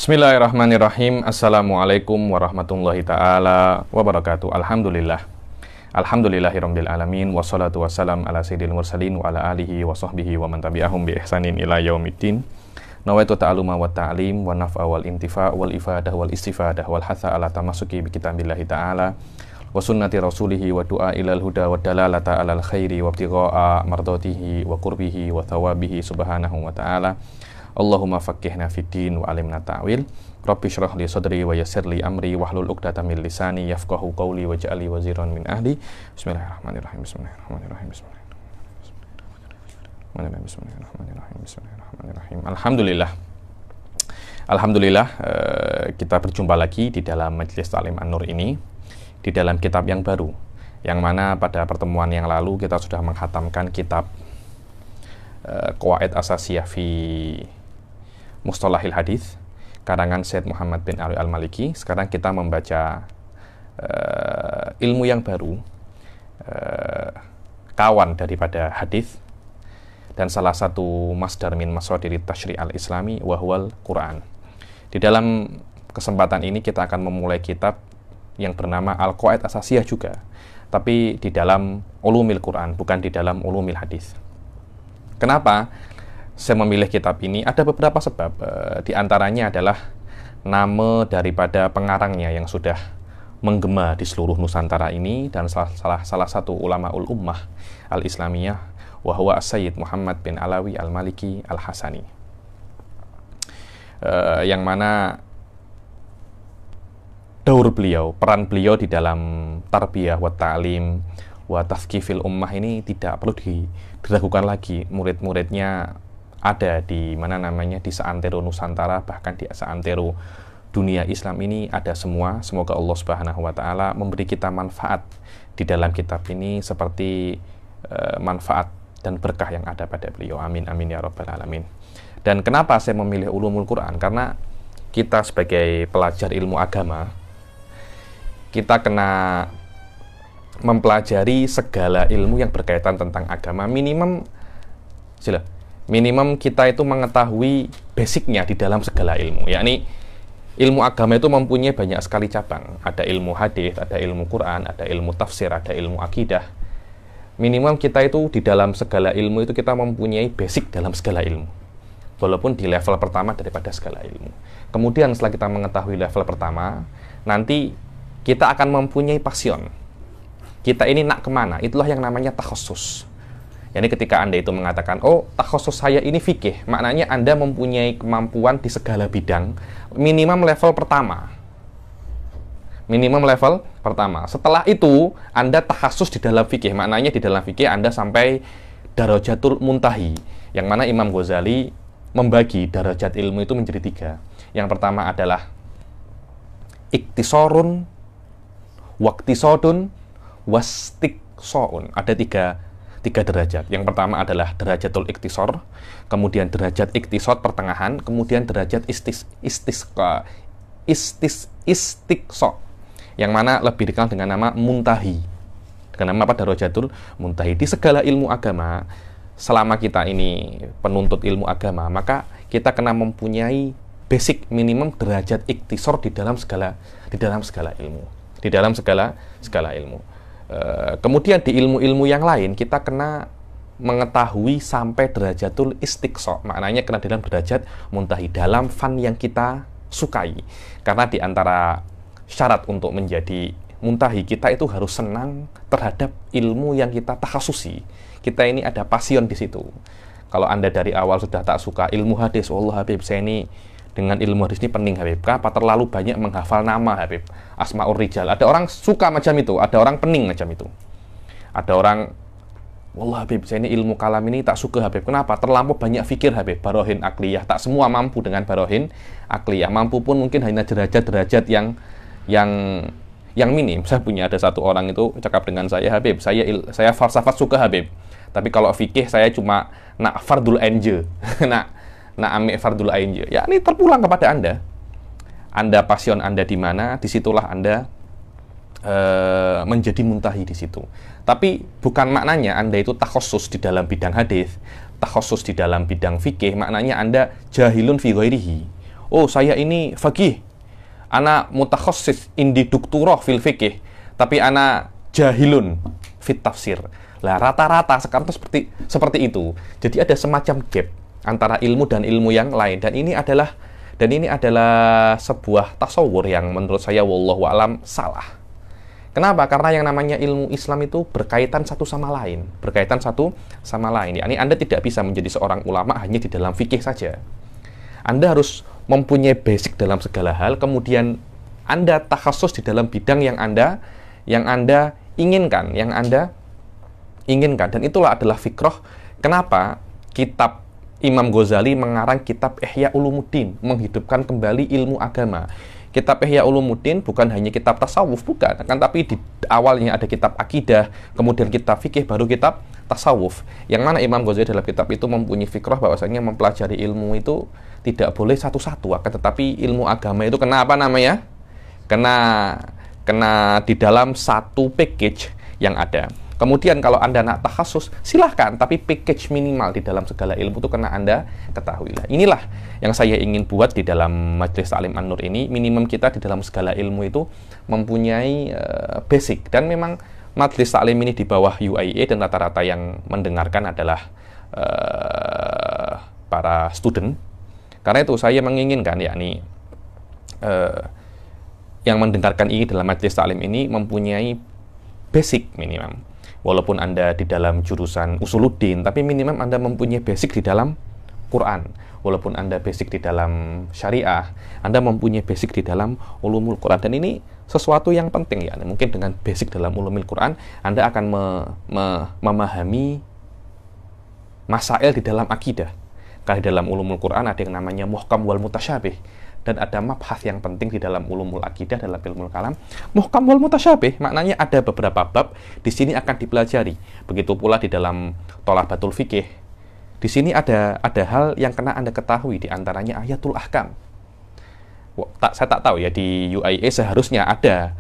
Bismillahirrahmanirrahim. Assalamualaikum warahmatullahi ta'ala wabarakatuh. Alhamdulillah. Alhamdulillahirabbil alamin wassalatu wassalam ala sayyidil mursalin wa ala alihi wa sahbihi wa man tabi'ahum bi ihsanin ila yaumiddin. Nawaitu ta'aluma wa ta'lim wa naf'a wal intifa' wal ifadah wal istifadah wal hatha ala tamasuki bi kitabillahi ta'ala wa sunnati rasulihi wa du'a ilal huda wa dalalata alal khairi wa ibtigha'a mardatihi wa qurbihi wa thawabihi subhanahu wa ta'ala. Allahumma faqihna fid din wa alimna ta'wil. Rabbi shrah li sadri wa yassir li amri wahlul 'uqdatam min lisani yafqahu qawli waj'alni waziran min ahli. Bismillahirrahmanirrahim. Bismillahirrahmanirrahim. Bismillahirrahmanirrahim. Alhamdulillah. Alhamdulillah, kita berjumpa lagi di dalam Majelis Ta'lim An-Nur ini, di dalam kitab yang baru, yang mana pada pertemuan yang lalu kita sudah menghatamkan kitab Qawaid Asasiyah fi Mustalahil Hadis karangan Syed Muhammad bin Ali Al-Maliki. Sekarang kita membaca ilmu yang baru, kawan daripada hadis dan salah satu masdar min masdari tasyri' al-islami wa huwal Quran. Di dalam kesempatan ini kita akan memulai kitab yang bernama Al-Qawaid Asasiyah juga, tapi di dalam ulumil Quran, bukan di dalam ulumil hadis. Kenapa saya memilih kitab ini? Ada beberapa sebab. Di antaranya adalah nama daripada pengarangnya yang sudah menggema di seluruh Nusantara ini, dan salah satu ulamaul ummah al-islamiyah wa huwa Sayyid Muhammad bin Alawi Al-Maliki Al-Hasani, yang mana daur beliau, peran beliau di dalam tarbiyah wa ta'lim wa tazkifil ummah ini tidak perlu diragukan lagi. Murid-muridnya ada di di seantero Nusantara, bahkan di seantero dunia Islam ini ada semua. Semoga Allah Subhanahu wa taala memberi kita manfaat di dalam kitab ini seperti manfaat dan berkah yang ada pada beliau. Amin amin ya rabbal alamin. Dan kenapa saya memilih ulumul Quran? Karena kita sebagai pelajar ilmu agama, kita kena mempelajari segala ilmu yang berkaitan tentang agama. Minimum kita itu mengetahui basicnya di dalam segala ilmu. Yakni ilmu agama itu mempunyai banyak sekali cabang. Ada ilmu hadis, ada ilmu Quran, ada ilmu tafsir, ada ilmu akidah. Minimum kita itu di dalam segala ilmu itu kita mempunyai basic dalam segala ilmu, walaupun di level pertama daripada segala ilmu. Kemudian setelah kita mengetahui level pertama, nanti kita akan mempunyai passion. Kita ini nak kemana? Itulah yang namanya takhassus. Yani ketika Anda itu mengatakan, oh takhassus saya ini fikih, maknanya Anda mempunyai kemampuan di segala bidang, minimum level pertama. Minimum level pertama. Setelah itu, Anda takhassus di dalam fikih, maknanya di dalam fikih Anda sampai darajatul muntahi, yang mana Imam Ghazali membagi darajat ilmu itu menjadi 3. Yang pertama adalah iktisorun, waktisodun, wastiksoun. Ada tiga derajat. Yang pertama adalah derajatul iktisor, kemudian derajat iktisod pertengahan, kemudian derajat istiqso, yang mana lebih dikenal dengan nama muntahi. Dengan nama apa? Darajatul muntahi. Di segala ilmu agama, selama kita ini penuntut ilmu agama, maka kita kena mempunyai basic minimum derajat iktisor di dalam segala ilmu. Di dalam segala ilmu. Kemudian di ilmu-ilmu yang lain kita kena mengetahui sampai derajatul istiqso, maknanya kena dalam derajat muntahi dalam fan yang kita sukai. Karena di antara syarat untuk menjadi muntahi, kita itu harus senang terhadap ilmu yang kita takhasusi. Kita ini ada passion di situ. Kalau Anda dari awal sudah tak suka ilmu hadis, wallah Habib, saya ini dengan ilmu hadis ini pening Habib. Kenapa? Terlalu banyak menghafal nama Habib, Asmaul Rijal. Ada orang suka macam itu, ada orang pening macam itu. Ada orang, wallah Habib, saya ini ilmu kalam ini tak suka Habib. Kenapa? Terlalu banyak fikir Habib, barohin akliyah. Tak semua mampu dengan barohin akliyah. Mampu pun mungkin hanya derajat-derajat yang minim. Saya punya ada satu orang itu cakap dengan saya, Habib, saya falsafat suka Habib. Tapi kalau fikih saya cuma nak fardul anje. Nak ambil fardul ain. Ya, ini terpulang kepada Anda. Anda passion Anda di mana, disitulah Anda menjadi muntahi di situ. Tapi bukan maknanya Anda itu takhassus di dalam bidang hadis, takhassus di dalam bidang fikih, maknanya Anda jahilun fi ghairihi. oh saya ini faqih, ana mutakhassis indi doktorah fil fiqih, tapi ana jahilun fit tafsir. Lah rata-rata sekarang itu seperti itu. Jadi ada semacam gap antara ilmu dan ilmu yang lain, dan ini adalah sebuah tasawur yang menurut saya wallahu alam salah. Kenapa? Karena yang namanya ilmu Islam itu berkaitan satu sama lain. Yakni Anda tidak bisa menjadi seorang ulama hanya di dalam fikih saja. Anda harus mempunyai basic dalam segala hal, kemudian Anda takhasus di dalam bidang yang Anda inginkan, dan itulah adalah fikrah. Kenapa kitab Imam Ghazali mengarang kitab Ihya Ulumuddin, menghidupkan kembali ilmu agama. Kitab Ihya Ulumuddin bukan hanya kitab tasawuf, bukan, kan, tapi di awalnya ada kitab akidah, kemudian kitab fikih, baru kitab tasawuf. Yang mana Imam Ghazali dalam kitab itu mempunyai fikrah bahwasanya mempelajari ilmu itu tidak boleh satu-satu, akan tetapi ilmu agama itu kena apa namanya? Kena di dalam satu package yang ada. Kemudian kalau Anda nak takhasus, silahkan, tapi package minimal di dalam segala ilmu itu kena Anda ketahui. Inilah yang saya ingin buat di dalam Majelis Ta'lim An-Nur ini. Minimum kita di dalam segala ilmu itu mempunyai basic. Dan memang Majelis Ta'lim ini di bawah UIA, dan rata-rata yang mendengarkan adalah para student. Karena itu saya menginginkan, yakni yang mendengarkan ini dalam Majelis Ta'lim ini mempunyai basic minimum. Walaupun Anda di dalam jurusan usuluddin, tapi minimum Anda mempunyai basic di dalam Quran. Walaupun Anda basic di dalam syariah, Anda mempunyai basic di dalam ulumul Quran. Dan ini sesuatu yang penting, ya. Mungkin dengan basic dalam ulumul Quran, Anda akan memahami masail di dalam akidah. Karena di dalam ulumul Quran ada yang namanya muhkam wal mutasyabih, dan ada mabhas yang penting di dalam ulumul akidah, dalam ilmu kalam. Muhkam wal mutasyabih maknanya ada beberapa bab di sini akan dipelajari. Begitu pula di dalam thalabatul fikih. Di sini ada hal yang kena Anda ketahui, di antaranya ayatul ahkam. Saya tak tahu ya, di UIA seharusnya ada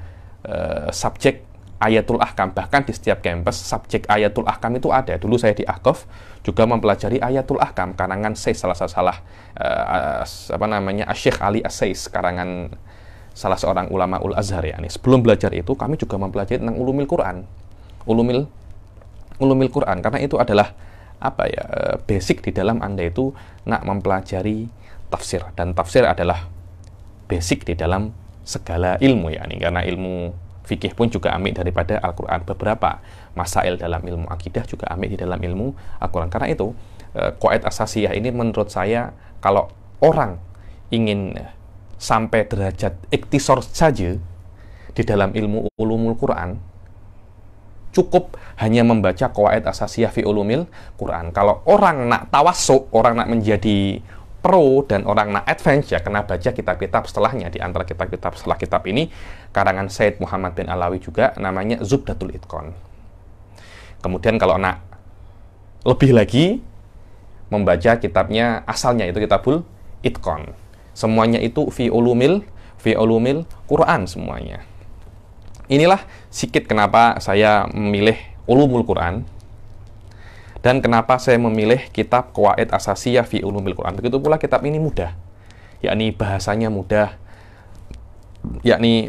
subjek ayatul ahkam. Bahkan di setiap kampus subjek ayatul ahkam itu ada. Dulu saya di Ahqaf juga mempelajari ayatul ahkam karangan Syekh Ali As-Sais, karangan salah seorang ulama ul Azhar, ya. Sebelum belajar itu kami juga mempelajari tentang ulumil Quran. Ulumil Quran, karena itu adalah basic di dalam Anda itu nak mempelajari tafsir, dan tafsir adalah basic di dalam segala ilmu, ya. Karena ilmu fikih pun juga ambil daripada Al-Quran. Beberapa masail dalam ilmu akidah juga ambil di dalam ilmu Al-Quran. Karena itu, qawaid asasiyah ini menurut saya, kalau orang ingin sampai derajat iktisor saja di dalam ilmu ulumul Quran, cukup hanya membaca qawaid asasiyah fi ulumil Quran. Kalau orang nak tawassuk, orang nak menjadi pro, dan orang nak advance, ya kena baca kitab-kitab setelahnya. Di antara kitab-kitab setelah kitab ini karangan Said Muhammad bin Alawi juga, namanya Zubdatul Itqan. Kemudian kalau nak lebih lagi, membaca kitabnya asalnya, itu Kitabul Itqan. Semuanya itu fi ulumil Quran semuanya. Inilah sikit kenapa saya memilih ulumul Quran, dan kenapa saya memilih kitab Qawaid Asasiyah fi Ulumil Quran. Begitu pula kitab ini mudah, yakni bahasanya mudah, yakni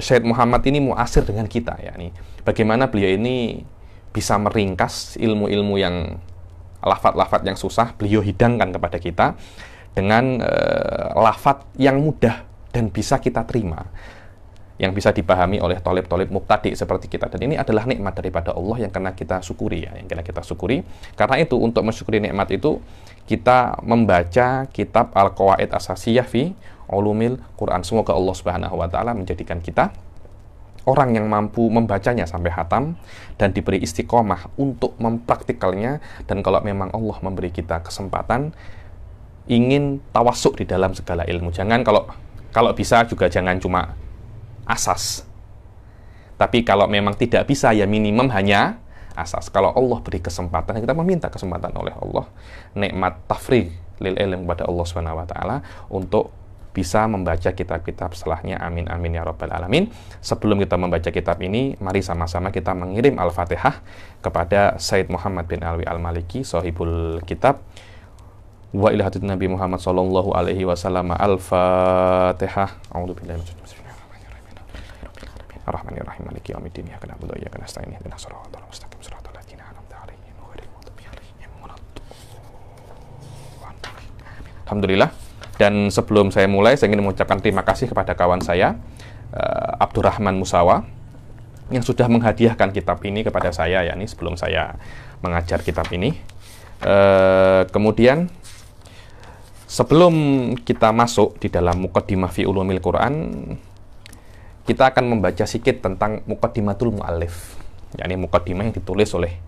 Syed Muhammad ini muasir dengan kita, yakni bagaimana beliau ini bisa meringkas ilmu-ilmu yang lafaz-lafaz yang susah, beliau hidangkan kepada kita dengan lafaz yang mudah dan bisa kita terima, yang bisa dipahami oleh thalib-thalib mubtadi seperti kita. Dan ini adalah nikmat daripada Allah yang kena kita syukuri, ya, yang kena kita syukuri. Karena itu, untuk mensyukuri nikmat itu, kita membaca kitab Al-Qawaid Asasiyah fi Ulumil Quran. Semoga Allah Subhanahu wa taala menjadikan kita orang yang mampu membacanya sampai hatam dan diberi istiqomah untuk mempraktikalnya. Dan kalau memang Allah memberi kita kesempatan ingin tawassuk di dalam segala ilmu, jangan kalau bisa juga jangan cuma asas. Tapi kalau memang tidak bisa, ya minimum hanya asas. Kalau Allah beri kesempatan, kita meminta kesempatan oleh Allah, nikmat tafrigh lil ilm kepada Allah Subhanahu wa taala untuk bisa membaca kitab-kitab setelahnya. Amin amin ya rabbal alamin. Sebelum kita membaca kitab ini, mari sama-sama kita mengirim Al-Fatihah kepada Said Muhammad bin Alwi Al-Maliki, sahibul kitab wa ila hadratin Nabi Muhammad sallallahu alaihi wasallam. Al-Fatihah. A'udzubillahi Ar-Rahmanir-Rahim Maliki yaumiddin. Iyyaka na'budu wa iyyaka nasta'in. Ihdinas siratal mustaqim siratal ladzina an'amta 'alaihim ghairil maghdubi 'alaihim waladdallin. Alhamdulillah. Dan sebelum saya mulai, saya ingin mengucapkan terima kasih kepada kawan saya Abdurrahman Musawa yang sudah menghadiahkan kitab ini kepada saya, yakni sebelum saya mengajar kitab ini. Kemudian sebelum kita masuk di dalam Muqaddimah fi Ulumil Quran, kita akan membaca sedikit tentang Muqaddimatul Mu'allif, yakni muqaddimah yang ditulis oleh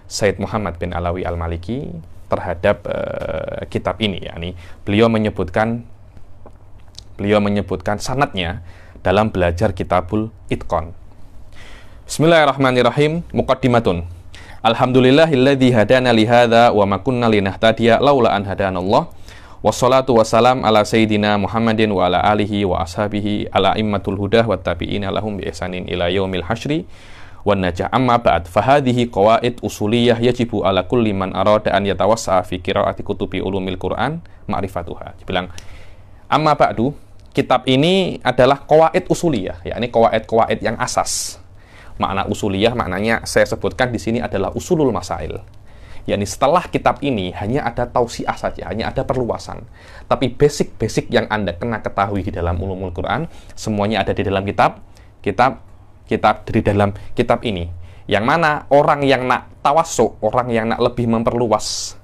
Sayyid Muhammad bin Alawi Al-Maliki terhadap kitab ini, yakni beliau menyebutkan sanadnya dalam belajar Kitabul Itqan. Bismillahirrahmanirrahim. Muqaddimatun. Alhamdulillahilladzi hadana li hadza wa ma kunna linahtadiya laula an hadanallah. Wassalatu wassalam ala sayyidina Muhammadin wa ala alihi wa ashabihi ala immatul hudah wa tabi'ina lahum bi ihsanin ila yaumil hasyri wan najah. Amma ba'd, fahadhihi qawaid usuliyah yajibu ala kulli man arada an yatawassa'a fi qiraati kutubi ulumil Quran ma'rifatuha. Dibilang amma ba'du, kitab ini adalah qawaid usuliyah, yakni qawaid yang asas. Makna usuliyah maknanya saya sebutkan di sini adalah usulul masail. yakni setelah kitab ini hanya ada tausiah saja, hanya ada perluasan. Tapi basic-basic yang Anda kena ketahui di dalam ulumul Quran, semuanya ada di dalam kitab ini. Yang mana orang yang nak tawassuk, orang yang nak lebih memperluas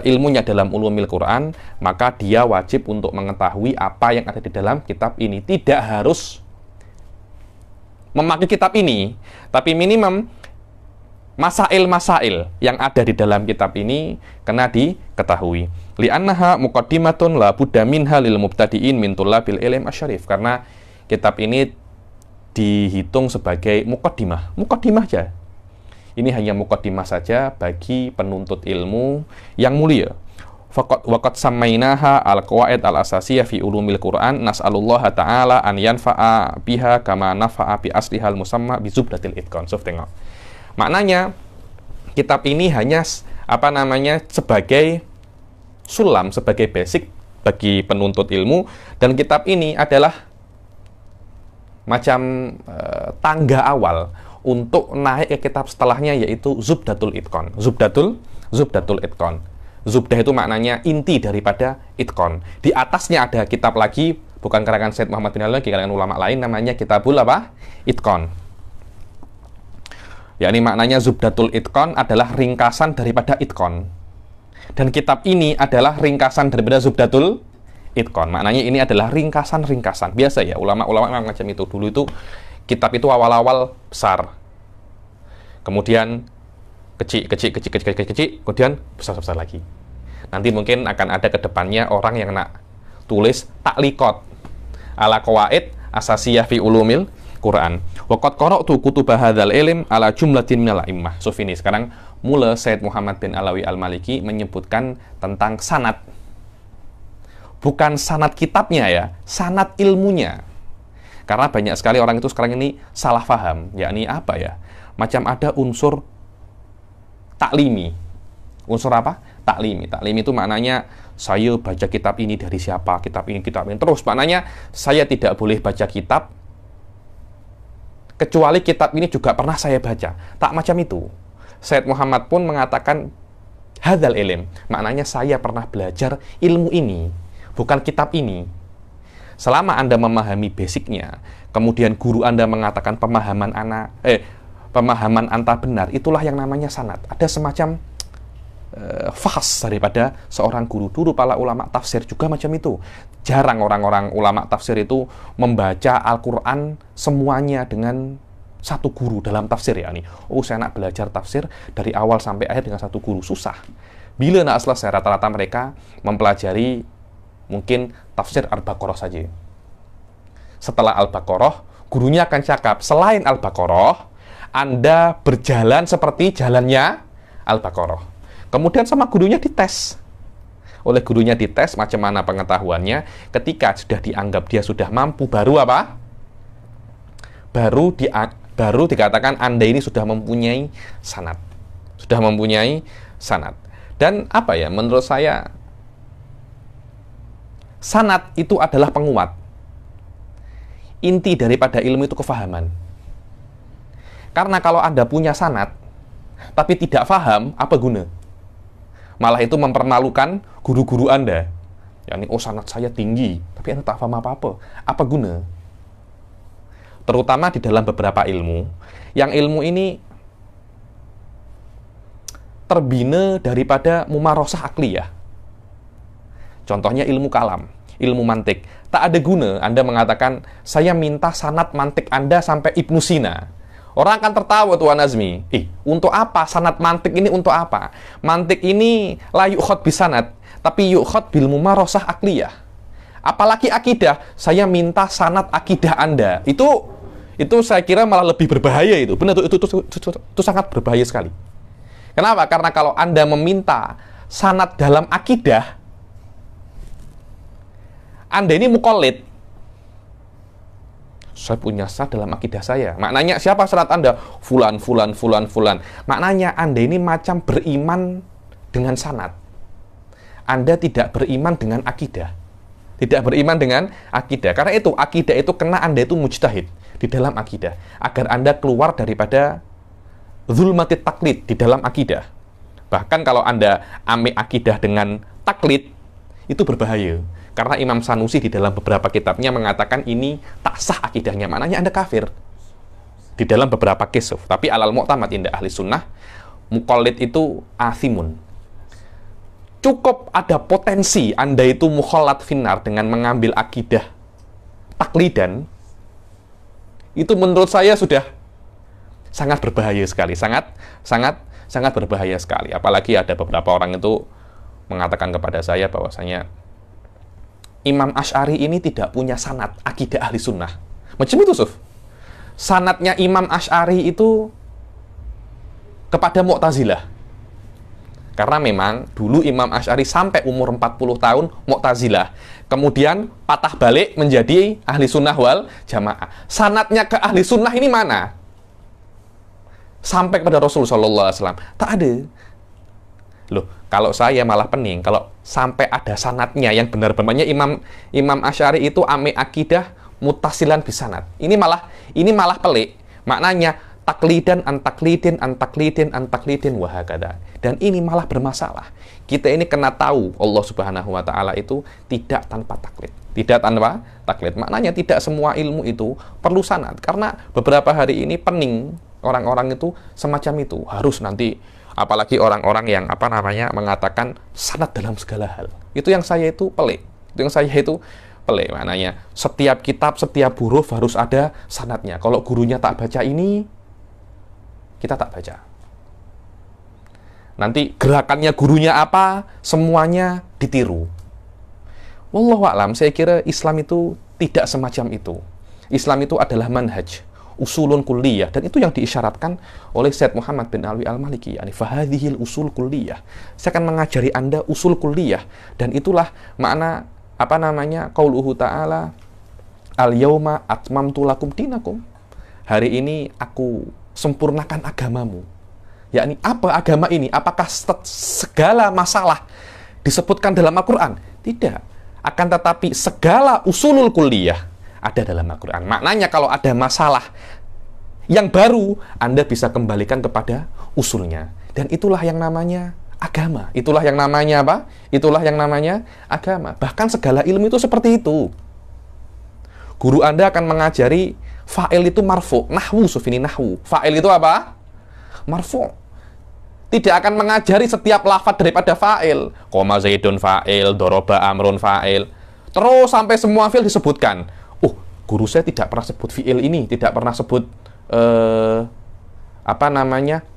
ilmunya dalam ulumul Quran, maka dia wajib untuk mengetahui apa yang ada di dalam kitab ini. Tidak harus memakai kitab ini, tapi minimum masail-masail yang ada di dalam kitab ini kena diketahui. Li'annaha muqaddimatun la budda minha lil mubtadi'in min tullabil ilm asyarif. Karena kitab ini dihitung sebagai muqaddimah aja. Ini hanya muqaddimah saja bagi penuntut ilmu yang mulia. Waqad sammainaha al-qawaid al-asasiyah fi ulumil Quran, nas'alullaha ta'ala an yanfa'a biha kama nafa'a bi aslihal musamma bi zubdatil itqan. So, tengok. Maknanya kitab ini hanya sebagai sulam, sebagai basic bagi penuntut ilmu, dan kitab ini adalah macam tangga awal untuk naik ke kitab setelahnya, yaitu Zubdatul Itqan. Zubdatul Itqan. Zubdah itu maknanya inti daripada Itqan. Di atasnya ada kitab lagi, bukan karangan Sayyid Muhammad bin Ali, karangan ulama lain, namanya Kitabul Itqan. Yakni maknanya Zubdatul Itqan adalah ringkasan daripada Itqan. Dan kitab ini adalah ringkasan daripada Zubdatul Itqan. Maknanya ini adalah ringkasan-ringkasan. Biasa ya, ulama-ulama memang macam itu. Dulu itu kitab itu awal-awal besar, kemudian kecil, kemudian besar lagi. Nanti mungkin akan ada ke depannya orang yang nak tulis taklikot ala qawaid asasiyah fi ulumil Quran. Waqad qara'tu kutuba hadzal ilm ala jumlatin minal a'immah. So, ini sekarang mula Sayyid Muhammad bin Alawi Al-Maliki menyebutkan tentang sanad. Bukan sanad kitabnya ya, sanad ilmunya. Karena banyak sekali orang itu sekarang ini salah faham, yakni apa ya? Macam ada unsur taklimi. Unsur apa? Taklimi. Taklimi itu maknanya saya baca kitab ini dari siapa, kitab ini. Terus maknanya saya tidak boleh baca kitab kecuali kitab ini juga pernah saya baca. Tak macam itu. Sayyid Muhammad pun mengatakan hadzal ilm, maknanya saya pernah belajar ilmu ini, bukan kitab ini. Selama Anda memahami basicnya, kemudian guru Anda mengatakan pemahaman Anda benar, itulah yang namanya sanad. Ada semacam fahs daripada seorang guru. Dulu para ulama tafsir juga macam itu. Jarang orang-orang ulama tafsir itu membaca Al-Quran semuanya dengan satu guru dalam tafsir, ya nih. Oh, saya nak belajar tafsir dari awal sampai akhir dengan satu guru, susah. Bila nak selesai, rata-rata mereka mempelajari mungkin tafsir Al-Baqarah saja. Setelah Al-Baqarah, gurunya akan cakap, selain Al-Baqarah, Anda berjalan seperti jalannya Al-Baqarah. Kemudian sama gurunya dites. Oleh gurunya dites macam mana pengetahuannya. Ketika sudah dianggap dia sudah mampu, baru apa? Baru dikatakan Anda ini sudah mempunyai sanad. Sudah mempunyai sanad. Dan apa ya, menurut saya Sanad itu adalah penguat. Inti daripada ilmu itu kefahaman. Karena kalau Anda punya sanad, tapi tidak faham, apa guna? Malah itu mempermalukan guru-guru Anda. Yani, oh sanad saya tinggi, tapi Anda tak paham apa-apa. Apa guna? Terutama di dalam beberapa ilmu, yang ilmu ini terbina daripada mumarosah akliyah. Contohnya ilmu kalam, ilmu mantik. Tak ada guna Anda mengatakan, saya minta sanad mantik Anda sampai Ibnu Sina. Orang akan tertawa, Tuan Azmi. Untuk apa sanad mantik ini, untuk apa? Mantik ini la yu'khad bisanad, tapi yu'khad bil mumarosah akliyah. Apalagi akidah, saya minta sanad akidah Anda. Itu saya kira malah lebih berbahaya itu. Benar, itu sangat berbahaya sekali. Kenapa? Karena kalau Anda meminta sanad dalam akidah, Anda ini mukallid. Saya punya sanad dalam akidah saya. Maknanya siapa sanad Anda? Fulan, fulan, fulan, fulan. Maknanya Anda ini macam beriman dengan sanad. Anda tidak beriman dengan akidah. Tidak beriman dengan akidah. Karena itu, akidah itu kena Anda itu mujtahid di dalam akidah. Agar Anda keluar daripada zulmatit taklid di dalam akidah. Bahkan kalau Anda ambil akidah dengan taklid, itu berbahaya. Karena Imam Sanusi di dalam beberapa kitabnya mengatakan ini tak sah akidahnya. Maknanya Anda kafir. Di dalam beberapa kisah. Tapi alal mu'tamad indah ahli sunnah, muqallid itu athimun. Cukup ada potensi Anda itu mukhallat finnar dengan mengambil akidah taklidan. Itu menurut saya sudah sangat berbahaya sekali. Sangat berbahaya sekali. Apalagi ada beberapa orang itu mengatakan kepada saya bahwasanya Imam Asy'ari ini tidak punya sanad akidah ahli sunnah. Macam itu, Suf. Sanadnya Imam Asy'ari itu kepada Mu'tazilah. Karena memang dulu Imam Asy'ari sampai umur 40 tahun Mu'tazilah. Kemudian patah balik menjadi ahli sunnah wal jamaah. Sanadnya ke ahli sunnah ini mana? Sampai kepada Rasulullah SAW. Tak ada. Loh, kalau saya malah pening kalau sampai ada sanadnya yang benar-benarnya Imam Asy'ari itu ame akidah mutasilan bisanad. Ini malah pelik. Maknanya taklidan an taklidin an taklidin an taklidin wa hakadha. Dan ini malah bermasalah. Kita ini kena tahu Allah Subhanahu wa taala itu tidak tanpa taklid. Tidak tanpa taklid. Maknanya tidak semua ilmu itu perlu sanad. Karena beberapa hari ini pening orang-orang itu semacam itu. Harus nanti, apalagi orang-orang yang mengatakan sanad dalam segala hal. Itu yang saya itu pelik. Maknanya setiap kitab, setiap huruf harus ada sanadnya. Kalau gurunya tak baca ini, kita tak baca. Nanti gerakannya gurunya apa, semuanya ditiru. Wallahu a'lam, saya kira Islam itu tidak semacam itu. Islam itu adalah manhaj, usulun kulliyah, dan itu yang diisyaratkan oleh Syed Muhammad bin Alwi al-Maliki, yani fahadhihil usul kulliyah. Saya akan mengajari Anda usul kulliyah, dan itulah makna qauluhu ta'ala, al-yauma atmamtu lakum dinakum. Hari ini aku sempurnakan agamamu. Yakni apa agama ini? Apakah segala masalah disebutkan dalam Al-Quran? Tidak. Akan tetapi segala usulul kulliyah ada dalam Al-Quran. Maknanya kalau ada masalah yang baru, Anda bisa kembalikan kepada usulnya. Dan itulah yang namanya agama. Itulah yang namanya apa? Itulah yang namanya agama. Bahkan segala ilmu itu seperti itu. Guru Anda akan mengajari fa'il itu marfu. Nahwu, Sufini, nahwu. Fa'il itu apa? Marfu. Tidak akan mengajari setiap lafaz daripada fa'il. Qoma zaidun fa'il, doroba amrun fa'il. Terus sampai semua fi'il disebutkan. Guru saya tidak pernah sebut fi'il ini, tidak pernah sebut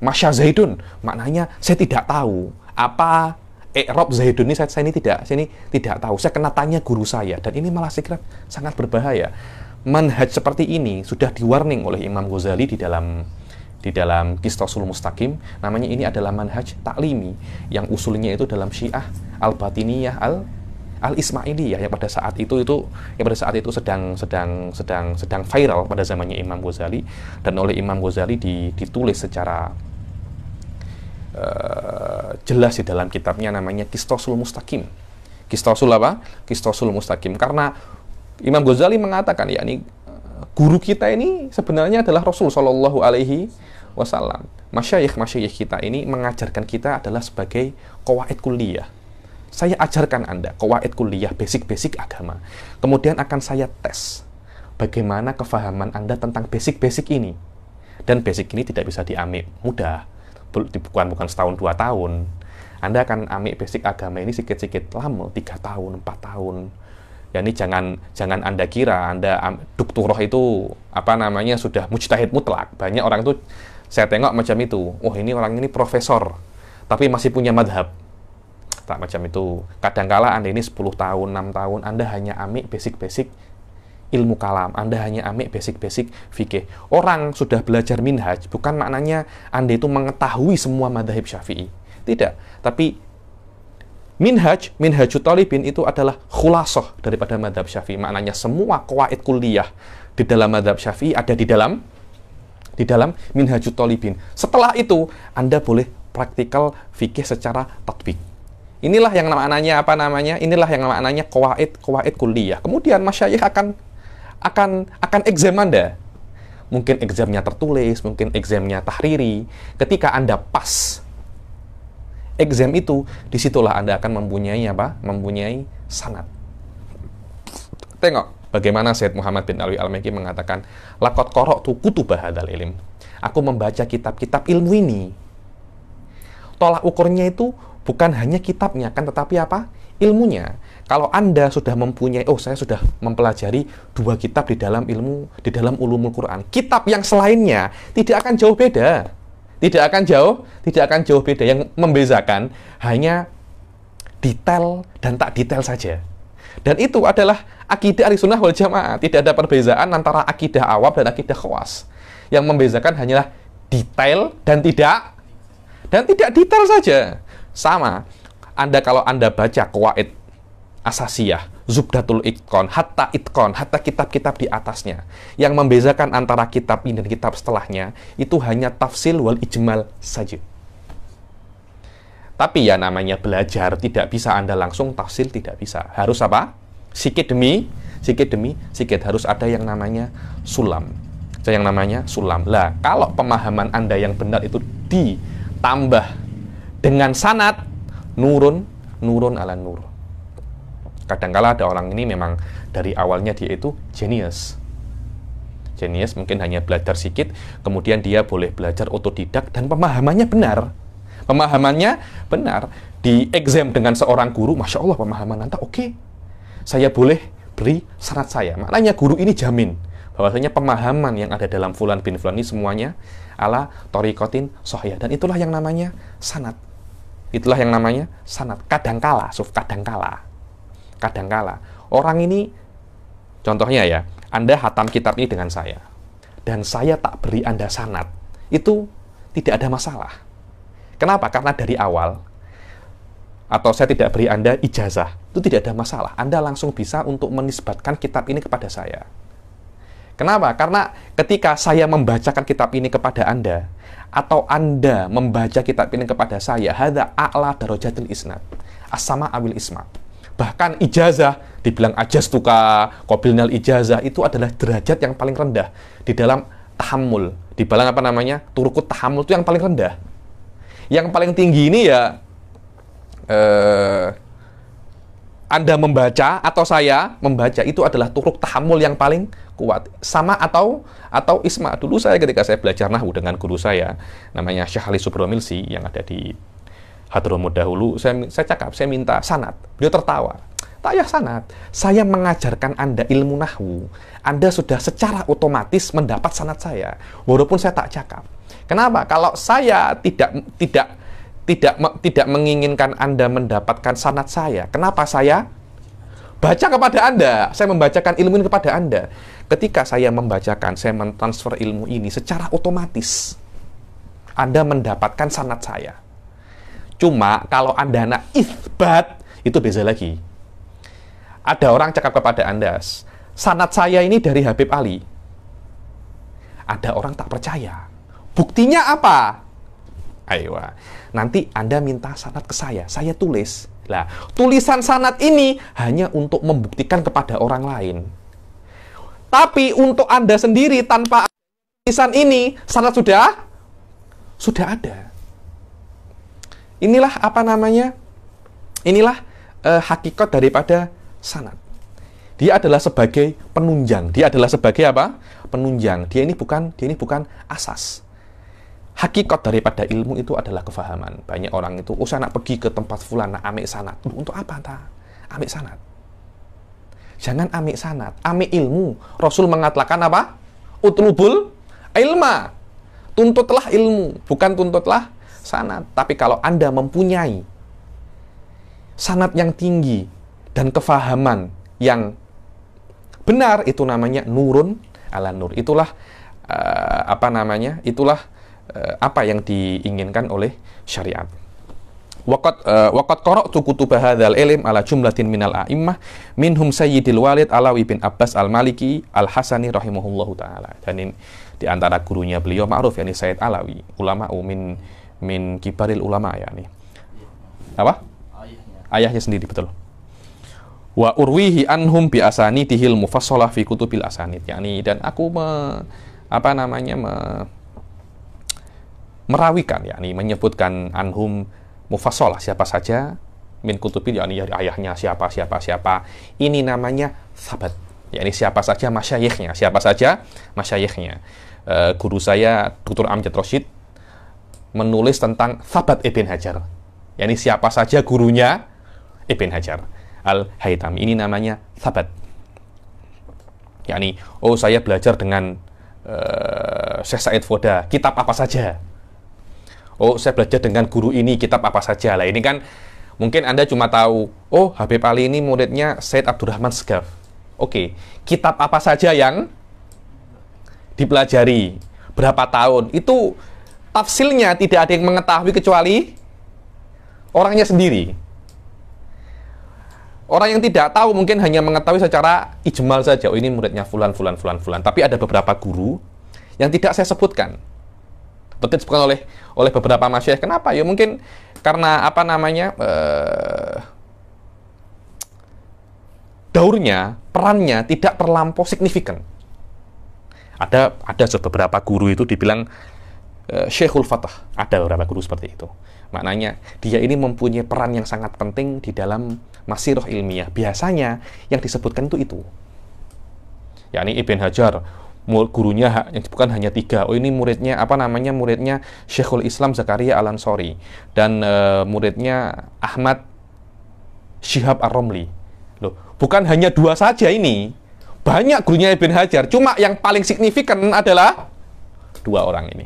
masya zaidun. Maknanya saya tidak tahu apa i'rab zaidun ini, saya ini tidak tahu. Saya kena tanya guru saya, dan ini malah saya kira sangat berbahaya. Manhaj seperti ini sudah di-warning oleh Imam Ghazali di dalam Qistasul Mustaqim. Namanya ini adalah manhaj taklimi yang usulnya itu dalam Syiah al-Batiniyah al-Ismailiyah yang pada saat itu sedang viral pada zamannya Imam Ghazali, dan oleh Imam Ghazali ditulis secara jelas di dalam kitabnya namanya Qistasul Mustaqim. Qistosul apa? Qistosul mustaqim. Karena Imam Ghazali mengatakan, yakni guru kita ini sebenarnya adalah Rasul Shallallahu Alaihi Wasallam. Masyayikh kita ini mengajarkan kita adalah sebagai qawaid kulliyah. Saya ajarkan Anda qawaid kulliyah, basic-basic agama. Kemudian akan saya tes bagaimana kefahaman Anda tentang basic-basic ini. Dan basic ini tidak bisa diambil mudah. Bukan setahun 2 tahun. Anda akan ambil basic agama ini sikit-sikit lama, 3 tahun, 4 tahun. Ya ini jangan Anda kira Anda doktorah itu sudah mujtahid mutlak. Banyak orang itu saya tengok macam itu. Oh, ini orang ini profesor tapi masih punya madhab. Tak macam itu. Kadangkala Anda ini 10 tahun, 6 tahun Anda hanya ambil basic-basic ilmu kalam, Anda hanya ambil basic-basic fikih. Orang sudah belajar minhaj bukan maknanya Anda itu mengetahui semua madhab Syafi'i. Tidak, tapi Minhajut Talibin itu adalah khulasah daripada madhab Syafi'i. Maknanya semua qawaid kulliyah di dalam madhab Syafi'i ada di dalam Minhajut Talibin. Setelah itu, Anda boleh praktikal fikih secara tatbik. Inilah yang namanya Inilah yang namanya qawaid kulliyah. Kemudian masyayikh akan exam Anda. Mungkin examnya tertulis, mungkin examnya tahriri. Ketika Anda pas exam itu, disitulah Anda akan mempunyai sanad. Tengok bagaimana Syed Muhammad bin Alwi Al-Maliki mengatakan, laqad qara'tu kutubah hadzal ilm. Aku membaca kitab-kitab ilmu ini. Tolak ukurnya itu bukan hanya kitabnya, kan, tetapi ilmunya. Kalau Anda sudah mempunyai, saya sudah mempelajari 2 kitab di dalam ulumul Quran. Kitab yang selainnya tidak akan jauh beda. Tidak akan jauh beda. Yang membezakan hanya detail dan tak detail saja. Dan itu adalah akidah Ahlussunnah wal Jamaah. Tidak ada perbedaan antara akidah awam dan akidah khawas. Yang membezakan hanyalah detail dan tidak detail saja. Sama. Kalau Anda baca qawaid asasiyah, Zubdatul Itqan, hatta kitab-kitab di atasnya. Yang membezakan antara kitab ini dan kitab setelahnya, itu hanya tafsil wal ijmal saja. Tapi ya namanya belajar, tidak bisa Anda langsung tafsil, tidak bisa. Harus sikit demi sikit. Harus ada yang namanya sulam. Lah, kalau pemahaman Anda yang benar itu ditambah dengan sanad, nurun ala nur. Kadangkala ada orang ini memang dari awalnya dia itu jenius, mungkin hanya belajar sedikit, kemudian dia boleh belajar otodidak dan pemahamannya benar. Di exam dengan seorang guru, Masya Allah pemahaman Anda oke. Saya boleh beri syarat saya. Maknanya guru ini jamin bahwasanya pemahaman yang ada dalam fulan bin fulan ini semuanya ala thariqatin shahihah, dan itulah yang namanya sanad. Kadangkala orang ini, contohnya ya, Anda hatam kitab ini dengan saya dan saya tak beri Anda sanad, itu tidak ada masalah. Kenapa? Karena dari awal, atau saya tidak beri Anda ijazah, itu tidak ada masalah. Anda langsung bisa untuk menisbatkan kitab ini kepada saya. Kenapa? Karena ketika saya membacakan kitab ini kepada Anda, atau Anda membaca kitab ini kepada saya, hadza a'la darajatil isnad, as-sama' awil isma'. Bahkan ijazah, dibilang ajaztuka, qabilnal ijazah, itu adalah derajat yang paling rendah di dalam tahammul. Dibilang turukut tahammul itu yang paling rendah. Yang paling tinggi ini ya Anda membaca atau saya membaca, itu adalah turuk tahammul yang paling kuat. Sama atau isma. Dulu saya ketika saya belajar nahwu dengan guru saya namanya Syekh Ali Subromilsi yang ada di Hadramut dahulu, saya minta sanad. Beliau tertawa. Tak payah sanad. Saya mengajarkan Anda ilmu nahwu. Anda sudah secara otomatis mendapat sanad saya, walaupun saya tak cakap. Kenapa? Kalau saya tidak menginginkan Anda mendapatkan sanad saya, kenapa saya baca kepada Anda? Saya membacakan ilmu ini kepada Anda. Ketika saya membacakan, saya mentransfer ilmu ini secara otomatis. Anda mendapatkan sanad saya. Cuma kalau Anda nak itsbat, itu beza lagi. Ada orang cakap kepada Anda, sanad saya ini dari Habib Ali. Ada orang tak percaya. Buktinya apa? Ayo, nanti Anda minta sanad ke saya tulis. Nah, tulisan sanad ini hanya untuk membuktikan kepada orang lain. Tapi untuk Anda sendiri tanpa tulisan ini, sanad sudah ada. Inilah apa namanya? Inilah hakikat daripada sanad. Dia adalah sebagai penunjang. Dia adalah sebagai apa? Penunjang. Dia ini bukan asas. Hakikat daripada ilmu itu adalah kefahaman. Banyak orang itu, saya nak pergi ke tempat fulan, nak ambil sanad. Untuk apa ta? Ambil sanad. Jangan ambil sanad, ambil ilmu. Rasul mengatakan apa? Utlubul ilma. Tuntutlah ilmu, bukan tuntutlah sanad. Tapi kalau Anda mempunyai sanad yang tinggi dan kefahaman yang benar, itu namanya nurun ala nur. Itulah apa yang diinginkan oleh syariat. Waqad qara'tu kutub hadzal ilm ala jumlatin minal a'immah minhum Sayyidil Walid Alawi bin Abbas Al-Maliki Al-Hasani rahimahullahu taala. Dan di antara gurunya beliau ma'ruf yakni Sayyid Alawi, ulama min kibaril ulama yakni. Apa? Ayahnya sendiri, betul. Wa urwihi anhum bi asanidihil mufassalah fi kutubil asanid. yakni dan aku merawikan, yakni menyebutkan anhum mufassalah siapa saja min kutubil, yakni ayahnya siapa. Ini namanya sabat, yakni siapa saja masyayikhnya. Guru saya Dr. Amjad Rashid menulis tentang Sabat Ibn Hajar, yakni siapa saja gurunya Ibn Hajar Al-Haytami. Ini namanya sabat, yakni saya belajar dengan Syekh Said Foda, kitab apa saja. Saya belajar dengan guru ini, kitab apa saja. Lah ini kan mungkin Anda cuma tahu, Habib Ali ini muridnya Said Abdurrahman Segaf. Oke, kitab apa saja yang dipelajari, berapa tahun, itu tafsilnya tidak ada yang mengetahui kecuali orangnya sendiri. Orang yang tidak tahu mungkin hanya mengetahui secara ijmal saja, ini muridnya fulan. Tapi ada beberapa guru yang tidak saya sebutkan. Betul disebutkan oleh beberapa masyayikh. Kenapa? Ya mungkin karena daurnya, perannya tidak terlampau signifikan. Ada beberapa guru itu dibilang Syekhul Fatah. Ada beberapa guru seperti itu. Maknanya dia ini mempunyai peran yang sangat penting di dalam masirah ilmiah. Biasanya yang disebutkan itu. Yakni Ibn Hajar, gurunya yang bukan hanya 3. Ini muridnya muridnya Syekhul Islam Zakaria Al-Ansori dan muridnya Ahmad Syihab Ar-Romli. Loh, bukan hanya 2 saja ini. Banyak gurunya Ibn Hajar, cuma yang paling signifikan adalah 2 orang ini.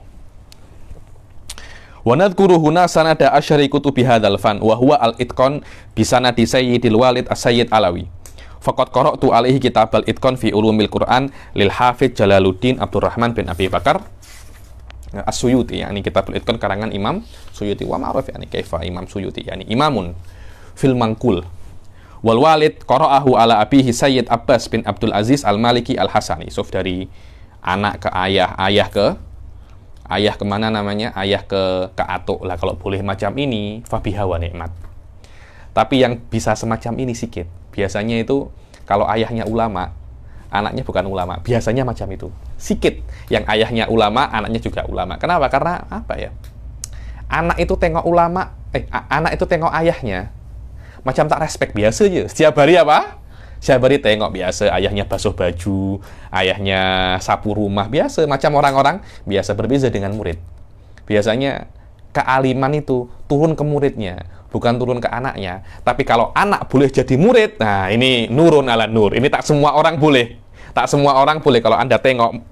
Wa nadhkuru huna sanada asyari kutubi hadzal fan wa huwa al-itqan bi sanadi Sayyidil Walid As-Sayyid Alawi. Faqad qara'tu alaihi kitab al-itqan fi ulumil Qur'an lil Hafidz Jalaluddin Abdurrahman bin Abi Bakar As-Suyuti, yakni kitab al-itqan karangan Imam Suyuti. Wa ma'ruf yakni kaifa Imam Suyuti, yakni imamun fil manqul. Wal Walid qara'ahu ala abihi Sayyid Abbas bin Abdul Aziz Al-Maliki Al-Hasani. So dari anak ke ayah, ayah kemana namanya? Ayah ke atuk lah. Kalau boleh macam ini, fabiha wa nikmat. Tapi yang bisa semacam ini sikit. Biasanya itu kalau ayahnya ulama, anaknya bukan ulama. Biasanya macam itu. Sikit. Yang ayahnya ulama, anaknya juga ulama. Kenapa? Karena apa ya? Anak itu tengok anak itu tengok ayahnya. Macam tak respect biasa aja. Setiap hari apa? Setiap hari tengok biasa. Ayahnya basuh baju, ayahnya sapu rumah, biasa. Macam orang-orang biasa, berbeza dengan murid. Biasanya kealiman itu turun ke muridnya, bukan turun ke anaknya. Tapi kalau anak boleh jadi murid, nah ini nurun ala nur. Ini tak semua orang boleh. Tak semua orang boleh. Kalau Anda tengok